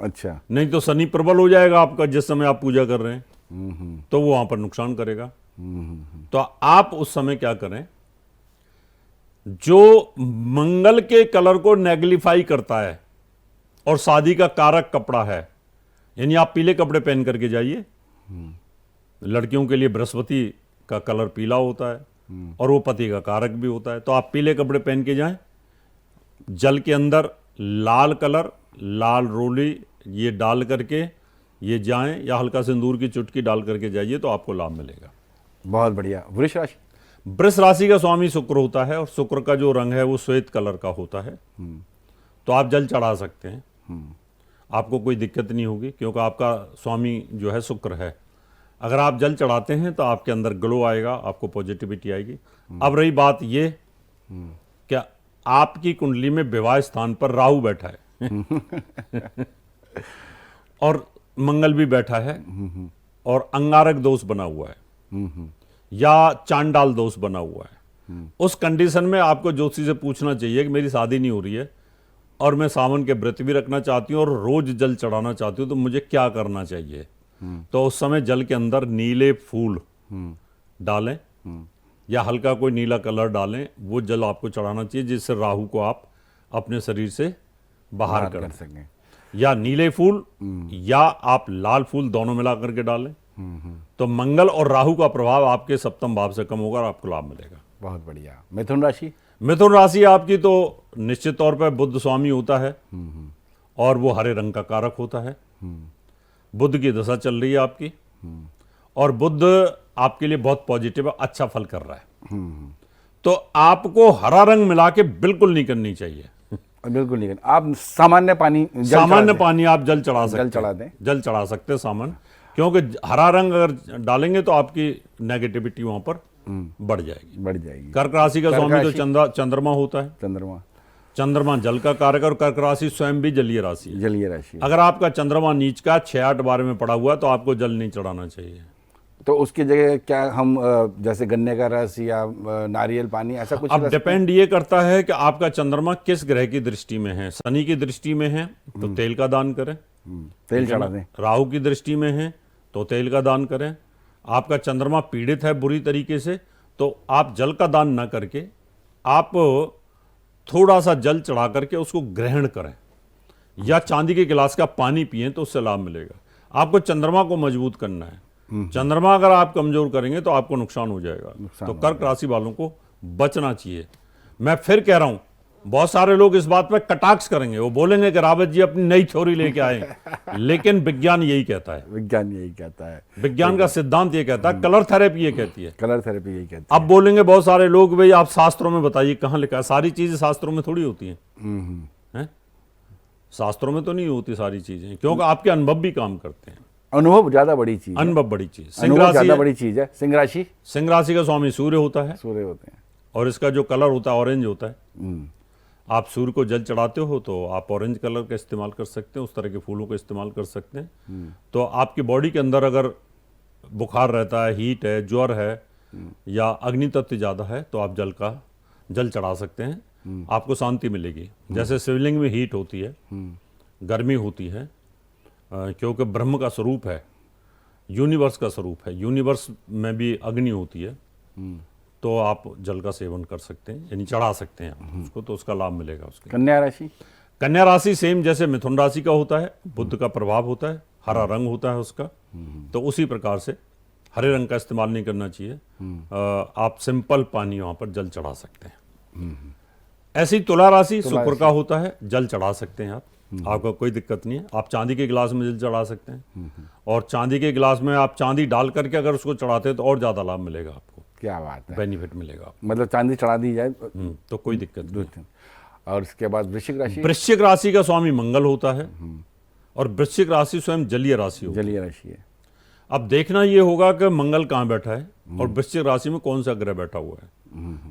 अच्छा। नहीं तो शनि प्रबल हो जाएगा आपका, जिस समय आप पूजा कर रहे हैं, तो वो वहां पर नुकसान करेगा। तो आप उस समय क्या करें, जो मंगल के कलर को नेगलिफाई करता है और शादी का कारक कपड़ा है, यानी आप पीले कपड़े पहन करके जाइए। लड़कियों के लिए बृहस्पति का कलर पीला होता है और वो पति का कारक भी होता है, तो आप पीले कपड़े पहन के जाएं। जल के अंदर लाल कलर, लाल रोली ये डाल करके ये जाएं, या हल्का सिंदूर की चुटकी डाल करके जाइए, तो आपको लाभ मिलेगा। बहुत बढ़िया। वृष राशि। वृष राशि का स्वामी शुक्र होता है, और शुक्र का जो रंग है वो श्वेत कलर का होता है। तो आप जल चढ़ा सकते हैं, आपको कोई दिक्कत नहीं होगी, क्योंकि आपका स्वामी जो है शुक्र है। अगर आप जल चढ़ाते हैं तो आपके अंदर ग्लो आएगा, आपको पॉजिटिविटी आएगी। अब रही बात ये, क्या आपकी कुंडली में विवाह स्थान पर राहु बैठा है और मंगल भी बैठा है, और अंगारक दोष बना हुआ है या चांडाल दोष बना हुआ है, उस कंडीशन में आपको ज्योतिषी से पूछना चाहिए कि मेरी शादी नहीं हो रही है और मैं सावन के व्रत भी रखना चाहती हूँ और रोज जल चढ़ाना चाहती हूँ, तो मुझे क्या करना चाहिए। तो उस समय जल के अंदर नीले फूल डालें या हल्का कोई नीला कलर डालें, वो जल आपको चढ़ाना चाहिए, जिससे राहु को आप अपने शरीर से बाहर कर सकें। या नीले फूल या आप लाल फूल दोनों मिला करके डालें, तो मंगल और राहु का प्रभाव आपके सप्तम भाव से कम होगा और आपको लाभ मिलेगा। बहुत बढ़िया। मिथुन राशि। मिथुन राशि आपकी तो निश्चित तौर पर बुध स्वामी होता है और वो हरे रंग का कारक होता है। बुध की दशा चल रही है आपकी, और बुध आपके लिए बहुत पॉजिटिव है, अच्छा फल कर रहा है। तो आपको हरा रंग मिला के बिल्कुल नहीं करनी चाहिए। बिल्कुल नहीं करना। आप सामान्य पानी आप जल चढ़ा सकते हैं, जल चढ़ा दें, जल चढ़ा सकते हैं सामान्य, क्योंकि हरा रंग अगर डालेंगे तो आपकी नेगेटिविटी वहां पर बढ़ जाएगी। कर्क राशि का स्वामी तो चंद्रमा होता है। चंद्रमा जल का कारक, और कर्क राशि स्वयं भी जलीय राशि है। जलीय राशि। अगर आपका चंद्रमा नीच का 6-8 बार में पड़ा हुआ, तो आपको जल नहीं चढ़ाना चाहिए। तो उसकी जगह क्या हम जैसे गन्ने का रस या नारियल पानी ऐसा कुछ? अब डिपेंड ये करता है कि आपका चंद्रमा किस ग्रह की दृष्टि में है। शनि की दृष्टि में है तो तेल का दान करें, तेल चढ़ा दें। राहु की दृष्टि में है तो तेल का दान करें। आपका चंद्रमा पीड़ित है बुरी तरीके से, तो आप जल का दान ना करके आप थोड़ा सा जल चढ़ा करके उसको ग्रहण करें, या चांदी के गिलास का पानी पिएं, तो उससे लाभ मिलेगा। आपको चंद्रमा को मजबूत करना है। चंद्रमा अगर आप कमजोर करेंगे तो आपको नुकसान हो जाएगा। तो कर्क राशि वालों को बचना चाहिए। मैं फिर कह रहा हूं, बहुत सारे लोग इस बात पे कटाक्ष करेंगे, वो बोलेंगे कि रावत जी अपनी नई थ्योरी लेके आए, लेकिन विज्ञान यही कहता है। विज्ञान का सिद्धांत ये कहता है, कलर थेरेपी ये कहती है। कलर थेरेपी यही कहती है। अब बोलेंगे बहुत सारे लोग, भाई आप शास्त्रों में बताइए कहां लिखा है। सारी चीजें शास्त्रों में थोड़ी होती हैं, शास्त्रों में तो नहीं होती सारी चीजें, क्योंकि आपके अनुभव भी काम करते हैं। अनुभव ज्यादा बड़ी चीज, अनुभव बड़ी चीज। ज्यादा बड़ी चीज है। सिंह राशि। सिंह राशि का स्वामी सूर्य होता है। सूर्य होते हैं, और इसका जो कलर होता है ऑरेंज होता है। आप सूर्य को जल चढ़ाते हो तो आप ऑरेंज कलर का इस्तेमाल कर सकते हैं, उस तरह के फूलों का इस्तेमाल कर सकते हैं। तो आपकी बॉडी के अंदर अगर बुखार रहता है, हीट है, ज्वर है, या अग्नि तत्व ज़्यादा है, तो आप जल चढ़ा सकते हैं, आपको शांति मिलेगी। जैसे शिवलिंग में हीट होती है, गर्मी होती है, क्योंकि ब्रह्म का स्वरूप है, यूनिवर्स का स्वरूप है, यूनिवर्स में भी अग्नि होती है, तो आप जल का सेवन कर सकते हैं, यानी चढ़ा सकते हैं उसको, तो उसका लाभ मिलेगा उसके। कन्या राशि। कन्या राशि सेम जैसे मिथुन राशि का होता है, बुध का प्रभाव होता है, हरा रंग होता है उसका, तो उसी प्रकार से हरे रंग का इस्तेमाल नहीं करना चाहिए। आप सिंपल पानी वहां पर जल चढ़ा सकते हैं। ऐसी तुला राशि शुक्र का होता है, जल चढ़ा सकते हैं आप, आपको कोई दिक्कत नहीं है। आप चांदी के गिलास में जल चढ़ा सकते हैं, और चांदी के गिलास में आप चांदी डाल करके अगर उसको चढ़ाते हैं तो और ज्यादा लाभ मिलेगा आपको, क्या बात है, बेनिफिट मिलेगा आपको। मतलब चांदी चढ़ा दी जाए तो कोई दिक्कत नहीं। और इसके बाद वृश्चिक राशि, वृश्चिक राशि का स्वामी मंगल होता है, और वृश्चिक राशि स्वयं जलीय राशि होती है। जलीय राशि है। अब देखना ये होगा कि मंगल कहाँ बैठा है और वृश्चिक राशि में कौन सा ग्रह बैठा हुआ है,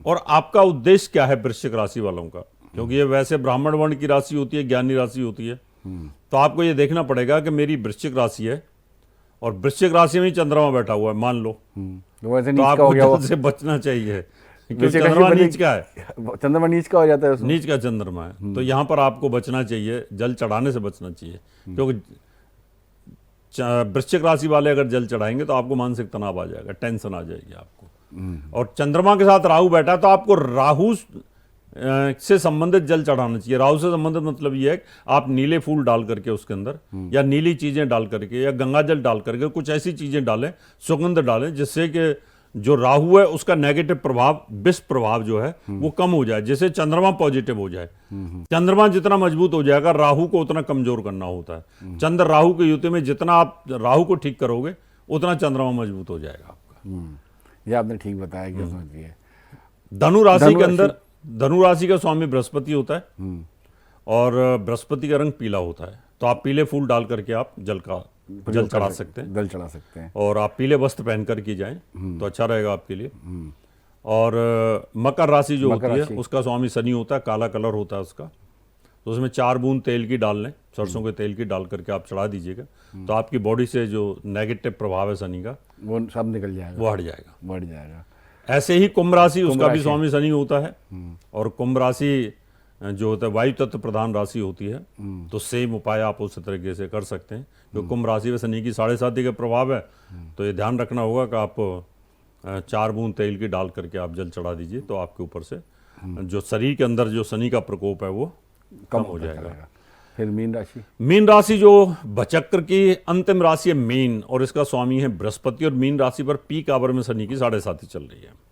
और आपका उद्देश्य क्या है वृश्चिक राशि वालों का, क्योंकि ये वैसे ब्राह्मण वर्ण की राशि होती है, ज्ञानी राशि होती है। तो आपको ये देखना पड़ेगा कि मेरी वृश्चिक राशि है और वृश्चिक राशि में ही चंद्रमा बैठा हुआ है, मान लो, तो वैसे तो नीच का हो आपको गया वो, जल से बचना चाहिए, क्योंकि वृश्चिक राशि चंद्रमा बनी- नीच का है, चंद्रमा नीच का हो जाता है उसमें। नीच का चंद्रमा है। तो यहाँ पर आपको बचना चाहिए, जल चढ़ाने से बचना चाहिए, क्योंकि वृश्चिक राशि वाले अगर जल चढ़ाएंगे तो आपको मानसिक तनाव आ जाएगा, टेंशन आ जाएगी आपको। और चंद्रमा के साथ राहु बैठा तो आपको राहु से संबंधित जल चढ़ाना चाहिए। राहु से संबंधित मतलब ये है कि आप नीले फूल डाल करके उसके अंदर, या नीली चीजें डाल करके, या गंगा जल डाल करके, कुछ ऐसी चीजें डालें, सुगंध डालें, जिससे कि जो राहु है उसका नेगेटिव प्रभाव, विष प्रभाव जो है वो कम हो जाए, जिससे चंद्रमा पॉजिटिव हो जाए। चंद्रमा जितना मजबूत हो जाएगा, राहु को उतना कमजोर करना होता है। चंद्र राहु की युति में जितना आप राहु को ठीक करोगे उतना चंद्रमा मजबूत हो जाएगा आपका। ये आपने ठीक बताया कि समझिए। धनु राशि के अंदर, धनु राशि का स्वामी बृहस्पति होता है, और बृहस्पति का रंग पीला होता है। तो आप पीले फूल डाल करके आप जल चढ़ा सकते हैं, जल चढ़ा सकते हैं। और आप पीले वस्त्र पहन कर के जाएं तो अच्छा रहेगा आपके लिए। और मकर राशि जो मकर होती राशि। है उसका स्वामी शनि होता है, काला कलर होता है उसका। तो उसमें 4 बूंद तेल की डाल लें, सरसों के तेल की डाल करके आप चढ़ा दीजिएगा, तो आपकी बॉडी से जो नेगेटिव प्रभाव है शनि का वो सब निकल जाएगा, वो हट जाएगा। बढ़ जाएगा। ऐसे ही कुंभ राशि, उसका भी राशि। स्वामी शनि होता है, और कुंभ राशि जो होता है वायु तत्व प्रधान राशि होती है। तो सेम उपाय आप उस तरीके से कर सकते हैं। जो कुंभ राशि में शनि की 7.5 का प्रभाव है, तो ये ध्यान रखना होगा कि आप 4 बूंद तेल की डाल करके आप जल चढ़ा दीजिए, तो आपके ऊपर से जो शरीर के अंदर जो शनि का प्रकोप है वो कम हो जाएगा। फिर मीन राशि, मीन राशि जो बचक्र की अंतिम राशि है मीन, और इसका स्वामी है बृहस्पति, और मीन राशि पर पीक आवर में शनि की 7.5 चल रही है।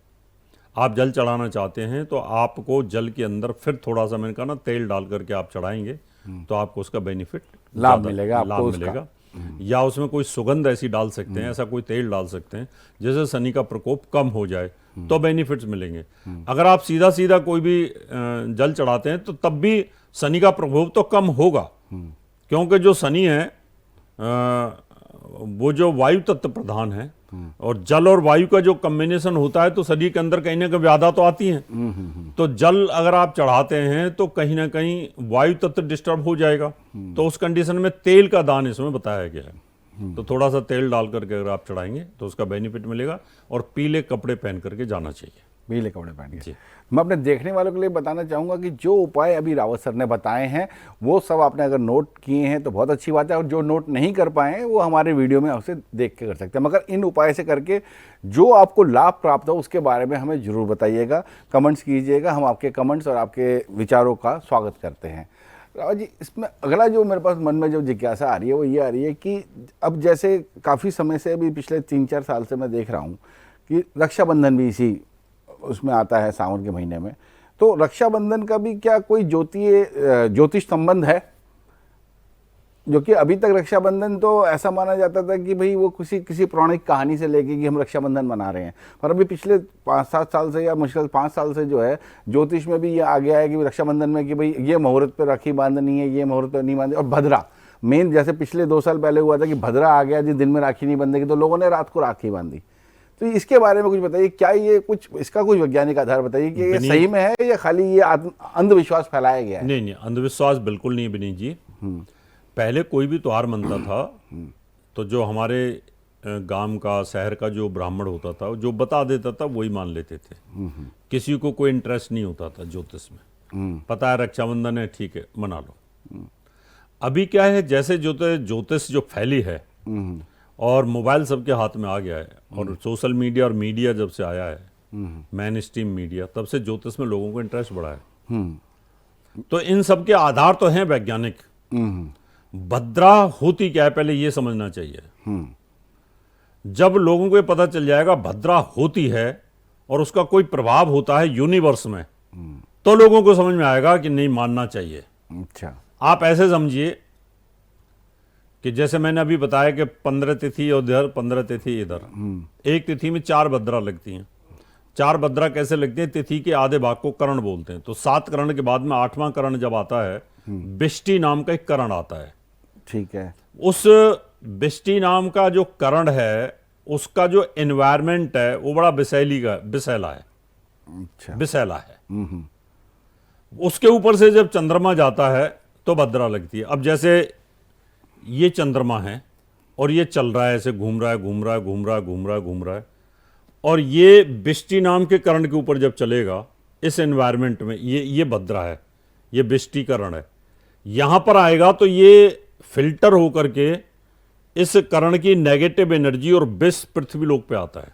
आप जल चढ़ाना चाहते हैं तो आपको जल के अंदर फिर थोड़ा सा, मैंने कहा ना, तेल डाल करके आप चढ़ाएंगे तो आपको उसका बेनिफिट, लाभ मिलेगा आपको लाभ उसका। मिलेगा। या उसमें कोई सुगंध ऐसी डाल सकते हैं, ऐसा कोई तेल डाल सकते हैं जिससे शनि का प्रकोप कम हो जाए, तो बेनिफिट्स मिलेंगे। अगर आप सीधा सीधा कोई भी जल चढ़ाते हैं तो तब भी शनि का प्रकोप तो कम होगा, क्योंकि जो शनि है वो जो वायु तत्व प्रधान है, और जल और वायु का जो कॉम्बिनेशन होता है तो शरीर के अंदर कहीं ना कहीं व्याधा तो आती है। तो जल अगर आप चढ़ाते हैं तो कहीं ना कहीं वायु तत्व डिस्टर्ब हो जाएगा। तो उस कंडीशन में तेल का दान इसमें बताया गया है। तो थोड़ा सा तेल डाल करके अगर आप चढ़ाएंगे तो उसका बेनिफिट मिलेगा, और पीले कपड़े पहन करके जाना चाहिए। पीले कपड़े पहन के। मैं अपने देखने वालों के लिए बताना चाहूँगा कि जो उपाय अभी रावत सर ने बताए हैं वो सब आपने अगर नोट किए हैं तो बहुत अच्छी बात है, और जो नोट नहीं कर पाए हैं वो हमारे वीडियो में आपसे देख के कर सकते हैं। मगर इन उपाय से करके जो आपको लाभ प्राप्त हो उसके बारे में हमें ज़रूर बताइएगा, कमेंट्स कीजिएगा। हम आपके कमेंट्स और आपके विचारों का स्वागत करते हैं। रावत जी, इसमें अगला जो मेरे पास मन में जो जिज्ञासा आ रही है वो ये आ रही है कि अब जैसे काफ़ी समय से, अभी पिछले 3-4 साल से मैं देख रहा हूँ कि रक्षाबंधन भी इसी उसमें आता है, सावन के महीने में। तो रक्षाबंधन का भी क्या कोई ज्योतिष संबंध है? जो कि अभी तक रक्षाबंधन तो ऐसा माना जाता था कि भाई वो किसी पौराणिक कहानी से लेके कि हम रक्षाबंधन मना रहे हैं, पर अभी पिछले 5-7 साल से या मुश्किल 5 साल से जो है ज्योतिष में भी ये आ गया है कि रक्षाबंधन में कि भाई ये मुहूर्त पे राखी बांधनी है, ये मुहूर्त पे नहीं बांधनी। और भद्रा मेन, जैसे पिछले 2 साल पहले हुआ था कि भद्रा आ गया, जिस दिन में राखी नहीं बंधेगी तो लोगों ने रात को राखी बांधी। तो इसके बारे में कुछ बताइए, क्या ये कुछ, इसका कुछ वैज्ञानिक आधार बताइए कि ये सही में है या खाली ये अंधविश्वास फैलाया गया है? नहीं, अंधविश्वास बिल्कुल नहीं विनीत जी। पहले कोई भी त्योहार मनता था तो जो हमारे गांव का, शहर का जो ब्राह्मण होता था, जो बता देता था वही मान लेते थे। किसी को कोई इंटरेस्ट नहीं होता था ज्योतिष में। पता है रक्षाबंधन है, ठीक है मना लो। अभी क्या है, जैसे ज्योतिष जो फैली है और मोबाइल सबके हाथ में आ गया है, और सोशल मीडिया और मीडिया जब से आया है, मेन स्ट्रीम मीडिया, तब से ज्योतिष में लोगों को इंटरेस्ट बढ़ा है। तो इन सब के आधार तो हैं वैज्ञानिक। भद्रा होती क्या है पहले ये समझना चाहिए। जब लोगों को ये पता चल जाएगा भद्रा होती है और उसका कोई प्रभाव होता है यूनिवर्स में, तो लोगों को समझ में आएगा कि नहीं, मानना चाहिए। अच्छा। आप ऐसे समझिए कि जैसे मैंने अभी बताया कि 15 तिथि उधर 15 तिथि इधर, एक तिथि में 4 भद्रा लगती हैं। 4 भद्रा कैसे लगती हैं? तिथि के आधे भाग को करण बोलते हैं। तो 7 करण के बाद में 8वां करण जब आता है, बिष्टि नाम का एक करण आता है। ठीक है। उस बिष्टि नाम का जो करण है, उसका जो एनवायरमेंट है वो बड़ा विषैला है। अच्छा। विषैला है। उसके ऊपर से जब चंद्रमा जाता है तो भद्रा लगती है। अब जैसे ये चंद्रमा है और ये चल रहा है, ऐसे घूम रहा है, घूम रहा है, घूम रहा है, घूम रहा है, घूम रहा है, और ये बिष्टि नाम के करण के ऊपर जब चलेगा इस एनवायरमेंट में, ये भद्रा है, ये बिष्टि करण है। यहां पर आएगा तो ये फिल्टर होकर के इस करण की नेगेटिव एनर्जी और विष पृथ्वी लोक पे आता है।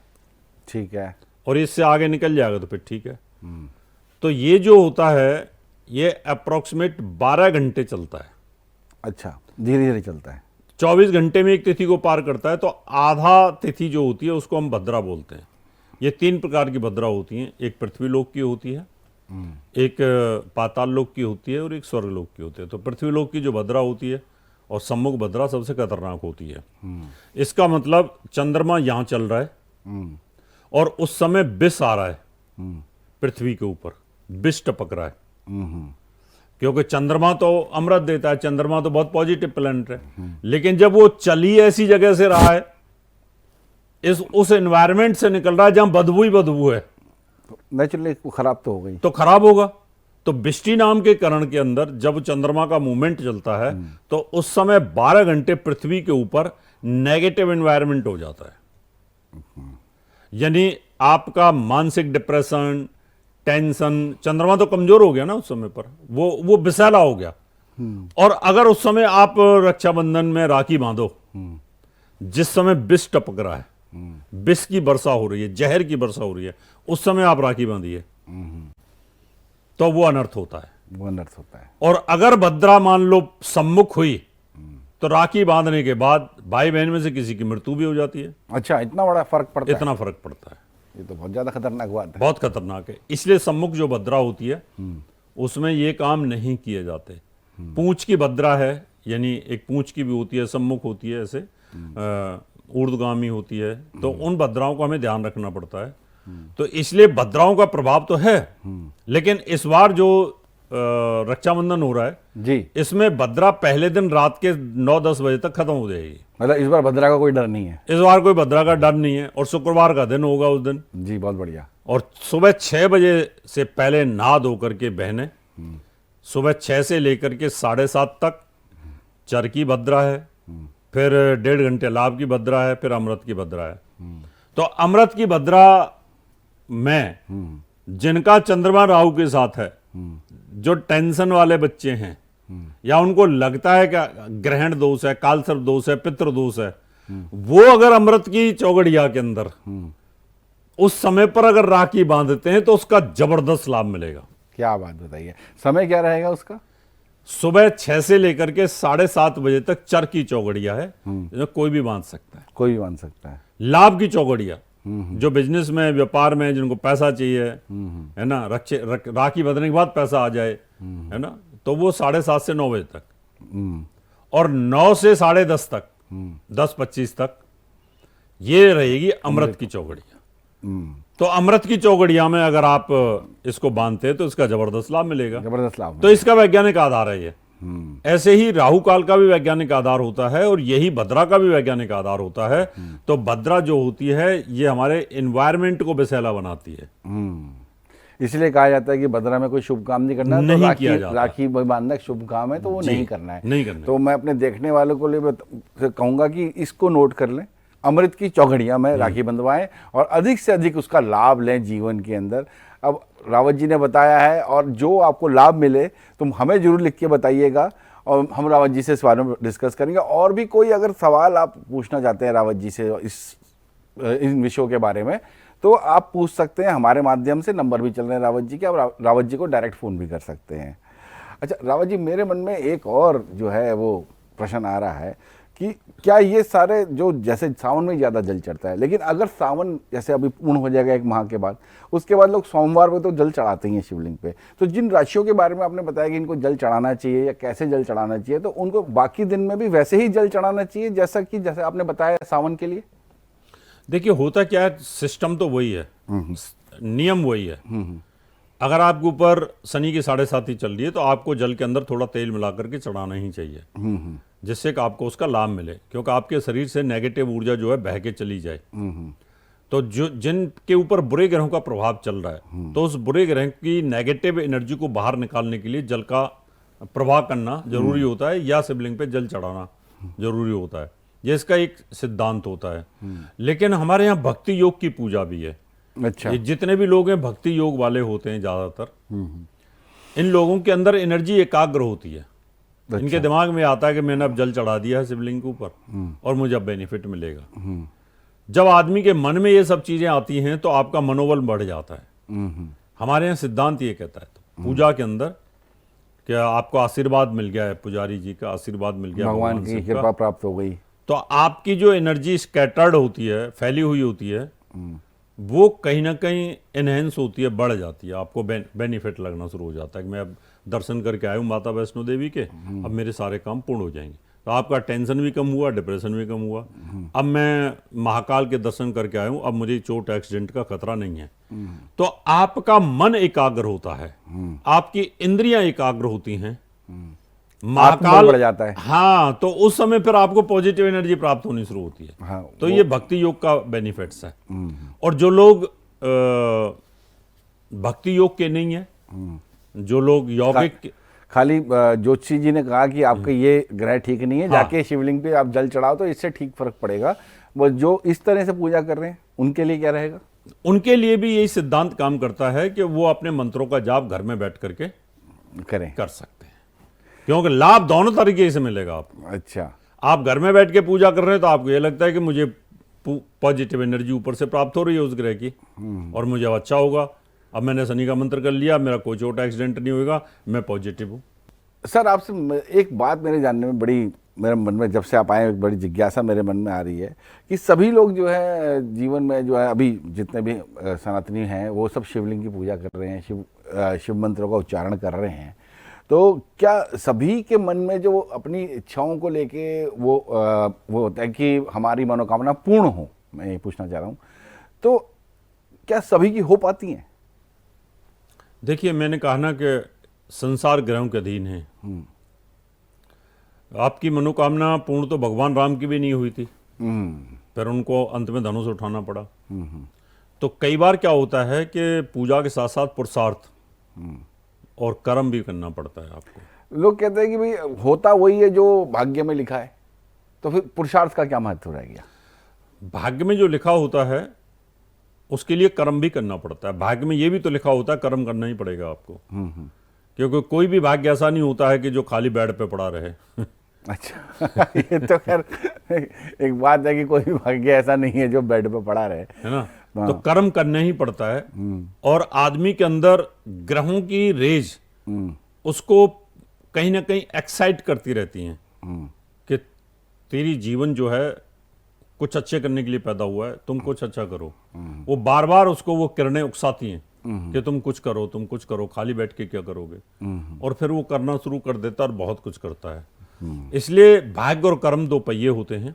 ठीक है। और इससे आगे निकल जाएगा तो फिर ठीक है। तो ये जो होता है ये अप्रोक्सीमेट 12 घंटे चलता है। अच्छा, धीरे धीरे चलता है। 24 घंटे में एक तिथि को पार करता है। तो आधा तिथि जो होती है उसको हम भद्रा बोलते हैं। ये 3 प्रकार की भद्रा होती हैं। एक पृथ्वी लोक की होती है, एक पाताल लोक की होती है और एक स्वर्ग लोक की होती है। तो पृथ्वी लोक की जो भद्रा होती है और सम्मुख भद्रा सबसे खतरनाक होती है। इसका मतलब चंद्रमा यहां चल रहा है और उस समय विष आ रहा है पृथ्वी के ऊपर, विष टपक रहा है। क्योंकि चंद्रमा तो अमृत देता है, चंद्रमा तो बहुत पॉजिटिव प्लैनेट है। लेकिन जब वो चली ऐसी जगह से रहा है, उस एनवायरमेंट से निकल रहा है जहां बदबू ही बदबू है, तो नेचुरली वो खराब तो हो गई। तो खराब होगा। तो बिष्टि नाम के करण के अंदर जब चंद्रमा का मूवमेंट चलता है तो उस समय 12 घंटे पृथ्वी के ऊपर नेगेटिव एनवायरमेंट हो जाता है। यानी आपका मानसिक डिप्रेशन, टेंशन, चंद्रमा तो कमजोर हो गया ना उस समय पर, वो विषैला हो गया। और अगर उस समय आप रक्षाबंधन में राखी बांधो, जिस समय विष टपक रहा है, विष की वर्षा हो रही है, जहर की वर्षा हो रही है, उस समय आप राखी बांधिए तो वो अनर्थ होता है। वो अनर्थ होता है। और अगर भद्रा मान लो सम्मुख हुई तो राखी बांधने के बाद भाई बहन में से किसी की मृत्यु भी हो जाती है। अच्छा, इतना बड़ा फर्क पड़ता है। इतना फर्क पड़ता है। ये तो बहुत ज्यादा खतरनाक बात है। बहुत खतरनाक है। इसलिए सम्मुख जो भद्रा होती है उसमें ये काम नहीं किए जाते। पूंछ की भद्रा है, यानी एक पूंछ की भी होती है, सम्मुख होती है, ऐसे ऊर्ध्वगामी होती है। तो उन भद्राओं को हमें ध्यान रखना पड़ता है। तो इसलिए भद्राओं का प्रभाव तो है, लेकिन इस बार जो रक्षाबंधन हो रहा है जी, इसमें भद्रा पहले दिन रात के 9-10 बजे तक खत्म हो जाएगी। मतलब इस बार भद्रा का कोई डर नहीं है। इस बार कोई भद्रा का डर नहीं है। और शुक्रवार का दिन होगा उस दिन। जी, बहुत बढ़िया। और सुबह 6 बजे से पहले नहा धो करके बहनें, सुबह 6 से लेकर के 7:30 तक चर की भद्रा है, फिर 1.5 घंटे लाभ की भद्रा है, फिर अमृत की भद्रा है। तो अमृत की भद्रा में जिनका चंद्रमा राहु के साथ है, जो टेंशन वाले बच्चे हैं, या उनको लगता है कि ग्रहण दोष है, कालसर्प दोष है, पितृ दोष है, वो अगर अमृत की चौगड़िया के अंदर उस समय पर अगर राखी बांधते हैं तो उसका जबरदस्त लाभ मिलेगा। क्या बात बताइए, समय क्या रहेगा उसका? सुबह 6 से लेकर के 7:30 बजे तक चर की चौगड़िया है, जिसमें कोई भी बांध सकता है। कोई भी बांध सकता है। लाभ की चौगड़िया, जो बिजनेस में, व्यापार में, जिनको पैसा चाहिए, है ना, राखी बंधने के बाद पैसा आ जाए, है ना, तो वो 7:30 से 9 बजे तक, और 9 से 10:30 तक, 10:25 तक ये रहेगी अमृत की चौगड़िया। तो अमृत की चौगड़िया में अगर आप इसको बांधते हैं तो इसका जबरदस्त लाभ मिलेगा। जबरदस्त लाभ। तो इसका वैज्ञानिक आधार है ये। ऐसे ही राहु काल का भी वैज्ञानिक आधार होता है और यही भद्रा का भी वैज्ञानिक आधार होता है। तो भद्रा जो होती है ये हमारे एनवायरमेंट को विषैला बनाती है। इसलिए कहा जाता है कि भद्रा में कोई शुभ काम नहीं करना है। नहीं तो किया जाता। राखी बांधना शुभ काम है, तो वो नहीं करना है। नहीं करना। तो मैं अपने देखने वालों को लिए कहूंगा कि इसको नोट कर लें, अमृत की चौघड़िया में राखी बंधवाएं और अधिक से अधिक उसका लाभ लें जीवन के अंदर। अब रावत जी ने बताया है, और जो आपको लाभ मिले तुम हमें जरूर लिख के बताइएगा और हम रावत जी से इस बारे में डिस्कस करेंगे। और भी कोई अगर सवाल आप पूछना चाहते हैं रावत जी से इन विषयों के बारे में, तो आप पूछ सकते हैं हमारे माध्यम से। नंबर भी चल रहे हैं रावत जी के, आप रावत जी को डायरेक्ट फ़ोन भी कर सकते हैं। अच्छा रावत जी, मेरे मन में एक और जो है वो प्रश्न आ रहा है कि क्या ये सारे जो जैसे सावन में ज़्यादा जल चढ़ता है, लेकिन अगर सावन जैसे अभी पूर्ण हो जाएगा 1 माह के बाद, उसके बाद लोग सोमवार को तो जल चढ़ाते ही हैं शिवलिंग पे, तो जिन राशियों के बारे में आपने बताया कि इनको जल चढ़ाना चाहिए या कैसे जल चढ़ाना चाहिए, तो उनको बाकी दिन में भी वैसे ही जल चढ़ाना चाहिए जैसे आपने बताया सावन के लिए? देखिए होता क्या है, सिस्टम तो वही है, नियम वही है। अगर आपके ऊपर शनि की 7.5 चल रही है तो आपको जल के अंदर थोड़ा तेल मिला करके चढ़ाना ही चाहिए, जिससे कि आपको उसका लाभ मिले, क्योंकि आपके शरीर से नेगेटिव ऊर्जा जो है बह के चली जाए। तो जो जिनके ऊपर बुरे ग्रहों का प्रभाव चल रहा है, तो उस बुरे ग्रह की नेगेटिव एनर्जी को बाहर निकालने के लिए जल का प्रवाह करना जरूरी होता है, या शिवलिंग पे जल चढ़ाना जरूरी होता है। ये इसका एक सिद्धांत होता है। लेकिन हमारे यहाँ भक्ति योग की पूजा भी है। अच्छा। ये जितने भी लोग हैं भक्ति योग वाले होते हैं ज्यादातर, इन लोगों के अंदर एनर्जी एकाग्र होती है। इनके दिमाग में आता है कि मैंने अब जल चढ़ा दिया है शिवलिंग के ऊपर और मुझे अब बेनिफिट मिलेगा। जब आदमी के मन में ये सब चीजें आती हैं तो आपका मनोबल बढ़ जाता है। हमारे यहाँ सिद्धांत ये कहता है, तो पूजा के अंदर क्या आपको आशीर्वाद मिल गया है, पुजारी जी का आशीर्वाद मिल गया, भगवान की शिव का, कृपा प्राप्त हो गई, तो आपकी जो एनर्जी स्कैटर्ड होती है, फैली हुई होती है, वो कहीं ना कहीं एनहेंस होती है, बढ़ जाती है। आपको बेनिफिट लगना शुरू हो जाता है कि मैं अब दर्शन करके आया हूँ माता वैष्णो देवी के, अब मेरे सारे काम पूर्ण हो जाएंगे। तो आपका टेंशन भी कम हुआ, डिप्रेशन भी कम हुआ। अब मैं महाकाल के दर्शन करके आया हूँ, अब मुझे चोट एक्सीडेंट का खतरा नहीं है। तो आपका मन एकाग्र होता है, आपकी इंद्रियां एकाग्र होती हैं, आत्मबल बढ़ जाता है। हाँ, तो उस समय फिर आपको पॉजिटिव एनर्जी प्राप्त होनी शुरू होती है। हाँ, तो ये भक्ति योग का बेनिफिट्स है। और जो लोग भक्ति योग के नहीं है, जो लोग यौगिक, खाली ज्योतिषी जी ने कहा कि आपके ये ग्रह ठीक नहीं है, जाके शिवलिंग पे आप जल चढ़ाओ तो इससे ठीक फर्क पड़ेगा, वो जो इस तरह से पूजा कर रहे हैं उनके लिए क्या रहेगा? उनके लिए भी यही सिद्धांत काम करता है कि वो अपने मंत्रों का जाप घर में बैठ करके कर सकते हैं, क्योंकि लाभ दोनों तरीके से मिलेगा आपको। अच्छा, आप घर में बैठ के पूजा कर रहे हैं तो आपको ये लगता है कि मुझे पॉजिटिव एनर्जी ऊपर से प्राप्त हो रही है उस ग्रह की, और मुझे अब अच्छा होगा, अब मैंने शनि का मंत्र कर लिया, मेरा कोई चोट एक्सीडेंट नहीं होगा, मैं पॉजिटिव हूँ। सर आपसे एक बात मेरे जानने में बड़ी, मेरे मन में जब से आप आए एक बड़ी जिज्ञासा मेरे मन में आ रही है कि सभी लोग जो है जीवन में जो है अभी जितने भी सनातनी हैं वो सब शिवलिंग की पूजा कर रहे हैं, शिव मंत्रों का उच्चारण कर रहे हैं, तो क्या सभी के मन में जो अपनी इच्छाओं को लेके वो होता है कि हमारी मनोकामना पूर्ण हो, मैं ये पूछना चाह रहा हूँ, तो क्या सभी की हो पाती हैं? देखिए, मैंने कहा ना कि संसार ग्रहों के अधीन है। आपकी मनोकामना पूर्ण तो भगवान राम की भी नहीं हुई थी, फिर उनको अंत में धनुष उठाना पड़ा। तो कई बार क्या होता है कि पूजा के साथ साथ पुरुषार्थ और कर्म भी करना पड़ता है आपको। लोग कहते हैं कि भाई होता वही है जो भाग्य में लिखा है, तो फिर पुरुषार्थ का क्या महत्व रह गया? भाग्य में जो लिखा होता है उसके लिए कर्म भी करना पड़ता है। भाग्य में ये भी तो लिखा होता है कर्म करना ही पड़ेगा आपको, क्योंकि कोई भी भाग्य ऐसा नहीं होता है कि जो खाली बेड पे पड़ा रहे। अच्छा, ये तो खैर एक बात है कि कोई भी भाग्य ऐसा नहीं है जो बेड पे पड़ा रहे, है ना। तो कर्म करना ही पड़ता है, और आदमी के अंदर ग्रहों की रेज उसको कहीं ना कहीं एक्साइट करती रहती हैं कि तेरी जीवन जो है कुछ अच्छे करने के लिए पैदा हुआ है, तुम कुछ अच्छा करो। वो बार बार उसको वो किरणें उकसाती हैं कि तुम कुछ करो, तुम कुछ करो, खाली बैठ के क्या करोगे, और फिर वो करना शुरू कर देता है और बहुत कुछ करता है। इसलिए भाग्य और कर्म दो पहिए होते हैं,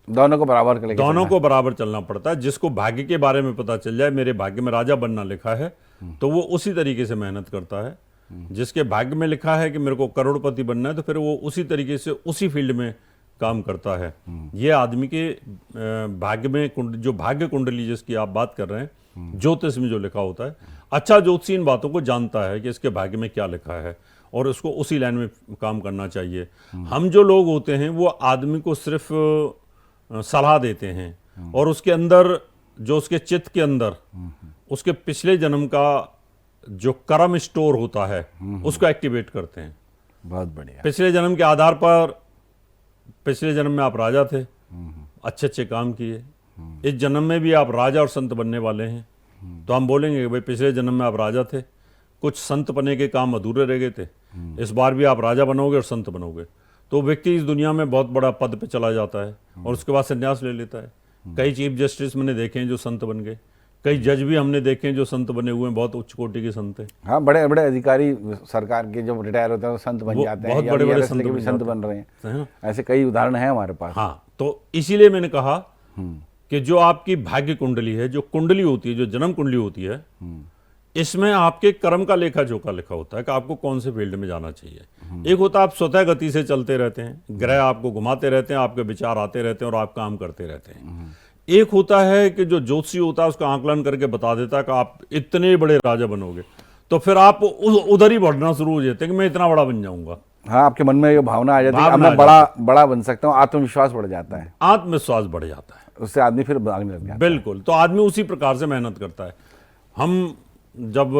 दोनों को बराबर कर, दोनों को बराबर चलना पड़ता है। जिसको भाग्य के बारे में पता चल जाए, मेरे भाग्य में राजा बनना लिखा है, तो वो उसी तरीके से मेहनत करता है। जिसके भाग्य में लिखा है कि मेरे को करोड़पति बनना है, तो फिर वो उसी तरीके से उसी फील्ड में काम करता है। ये आदमी के भाग्य में जो भाग्य कुंडली जिसकी आप बात कर रहे हैं, ज्योतिष में जो लिखा होता है, अच्छा ज्योतिषी इन बातों को जानता है कि इसके भाग्य में क्या लिखा है और उसको उसी लाइन में काम करना चाहिए। हम जो लोग होते हैं वो आदमी को सिर्फ सलाह देते हैं, और उसके अंदर जो उसके चित्त के अंदर उसके पिछले जन्म का जो कर्म स्टोर होता है उसको एक्टिवेट करते हैं। बहुत बढ़िया। पिछले जन्म के आधार पर, पिछले जन्म में आप राजा थे, अच्छे अच्छे काम किए, इस जन्म में भी आप राजा और संत बनने वाले हैं, तो हम बोलेंगे कि भाई पिछले जन्म में आप राजा थे, कुछ संत बनने के काम अधूरे रह गए थे, इस बार भी आप राजा बनोगे और संत बनोगे। तो व्यक्ति इस दुनिया में बहुत बड़ा पद पे चला जाता है और उसके बाद संन्यास ले लेता है। कई चीफ जस्टिस मैंने देखे हैं जो संत बन गए, कई जज भी हमने देखे हैं जो संत बने हुए हैं, बहुत उच्च कोटि के संत हैं। हाँ, बड़े बड़े अधिकारी सरकार के जो रिटायर होते हैं वो संत बन जाते हैं, बहुत या बड़े बड़े VRS संत लेके भी बन संत जाते बन रहे हैं। है ना? ऐसे कई उदाहरण हैं हमारे पास। हाँ, तो इसीलिए मैंने कहा कि जो आपकी भाग्य कुंडली है, जो कुंडली होती है, जो जन्म कुंडली होती है, इसमें आपके कर्म का लेखा जोखा लिखा होता है कि आपको कौन से फील्ड में जाना चाहिए। एक होता है आप स्वतः गति से चलते रहते हैं, ग्रह आपको घुमाते रहते हैं, आपके विचार आते रहते हैं और आप काम करते रहते हैं। एक होता है कि जो ज्योतिषी होता है उसका आंकलन करके बता देता है कि आप इतने बड़े राजा बनोगे, तो फिर आप उधर ही बढ़ना शुरू हो जाते हैं कि मैं इतना बड़ा बन जाऊंगा। हाँ, आपके मन में ये भावना आ जाती है कि अब भावना मैं आ बड़ा बन सकता हूँ, आत्मविश्वास बढ़ जाता है, आत्मविश्वास बढ़ जाता है। उससे आदमी फिर भागने लग जाता है। बिल्कुल, तो आदमी उसी प्रकार से मेहनत करता है। हम जब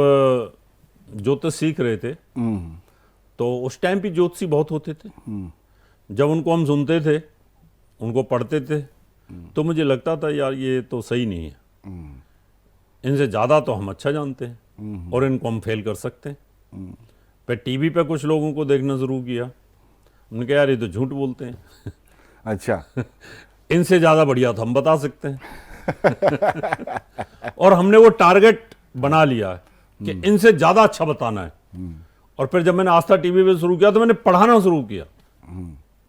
ज्योतिष सीख रहे थे तो उस टाइम भी ज्योतिषी बहुत होते थे। जब उनको हम सुनते थे, उनको पढ़ते थे, तो मुझे लगता था यार ये तो सही नहीं है, इनसे ज़्यादा तो हम अच्छा जानते हैं और इनको हम फेल कर सकते हैं। फिर टीवी पे कुछ लोगों को देखना शुरू किया, उन्होंने कहा यार ये तो झूठ बोलते हैं। अच्छा। इनसे ज़्यादा बढ़िया तो हम बता सकते हैं। और हमने वो टारगेट बना लिया है कि इनसे ज़्यादा अच्छा बताना है। और फिर जब मैंने आस्था टीवी पे शुरू किया तो मैंने पढ़ाना शुरू किया।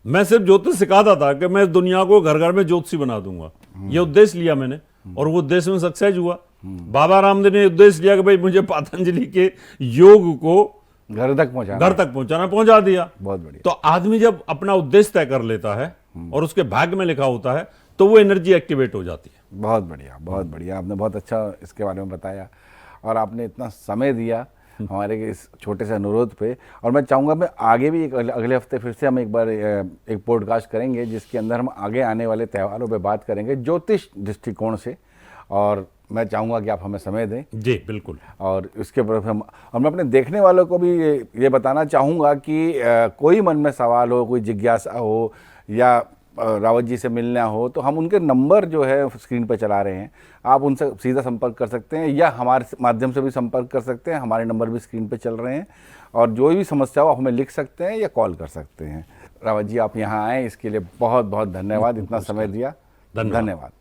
मैं सिर्फ ज्योतिष सिखाता था कि मैं दुनिया को घर घर में ज्योतिषी बना दूंगा, ये उद्देश्य लिया मैंने और वो उद्देश्य में सक्सेस हुआ। बाबा रामदेव ने उद्देश्य लिया कि भाई मुझे पतंजलि के योग को घर तक पहुंचाना, पहुंचा दिया। बहुत बढ़िया। तो आदमी जब अपना उद्देश्य तय कर लेता है और उसके भाग्य में लिखा होता है तो वो एनर्जी एक्टिवेट हो जाती है। बहुत बढ़िया, बहुत बढ़िया, आपने बहुत अच्छा इसके बारे में बताया और आपने इतना समय दिया हमारे इस छोटे से अनुरोध पे। और मैं चाहूँगा मैं आगे भी अगले हफ्ते फिर से हम एक बार एक पॉडकास्ट करेंगे जिसके अंदर हम आगे आने वाले त्योहारों पे बात करेंगे ज्योतिष दृष्टिकोण से, और मैं चाहूँगा कि आप हमें समय दें। जी बिल्कुल। और इसके ऊपर हम अपने देखने वालों को भी ये बताना चाहूँगा कि कोई मन में सवाल हो, कोई जिज्ञासा हो या रावत जी से मिलना हो तो हम उनके नंबर जो है स्क्रीन पर चला रहे हैं, आप उनसे सीधा संपर्क कर सकते हैं या हमारे माध्यम से भी संपर्क कर सकते हैं। हमारे नंबर भी स्क्रीन पर चल रहे हैं और जो भी समस्या हो आप हमें लिख सकते हैं या कॉल कर सकते हैं। रावत जी, आप यहाँ आए इसके लिए बहुत बहुत धन्यवाद, इतना समय दिया, धन्यवाद।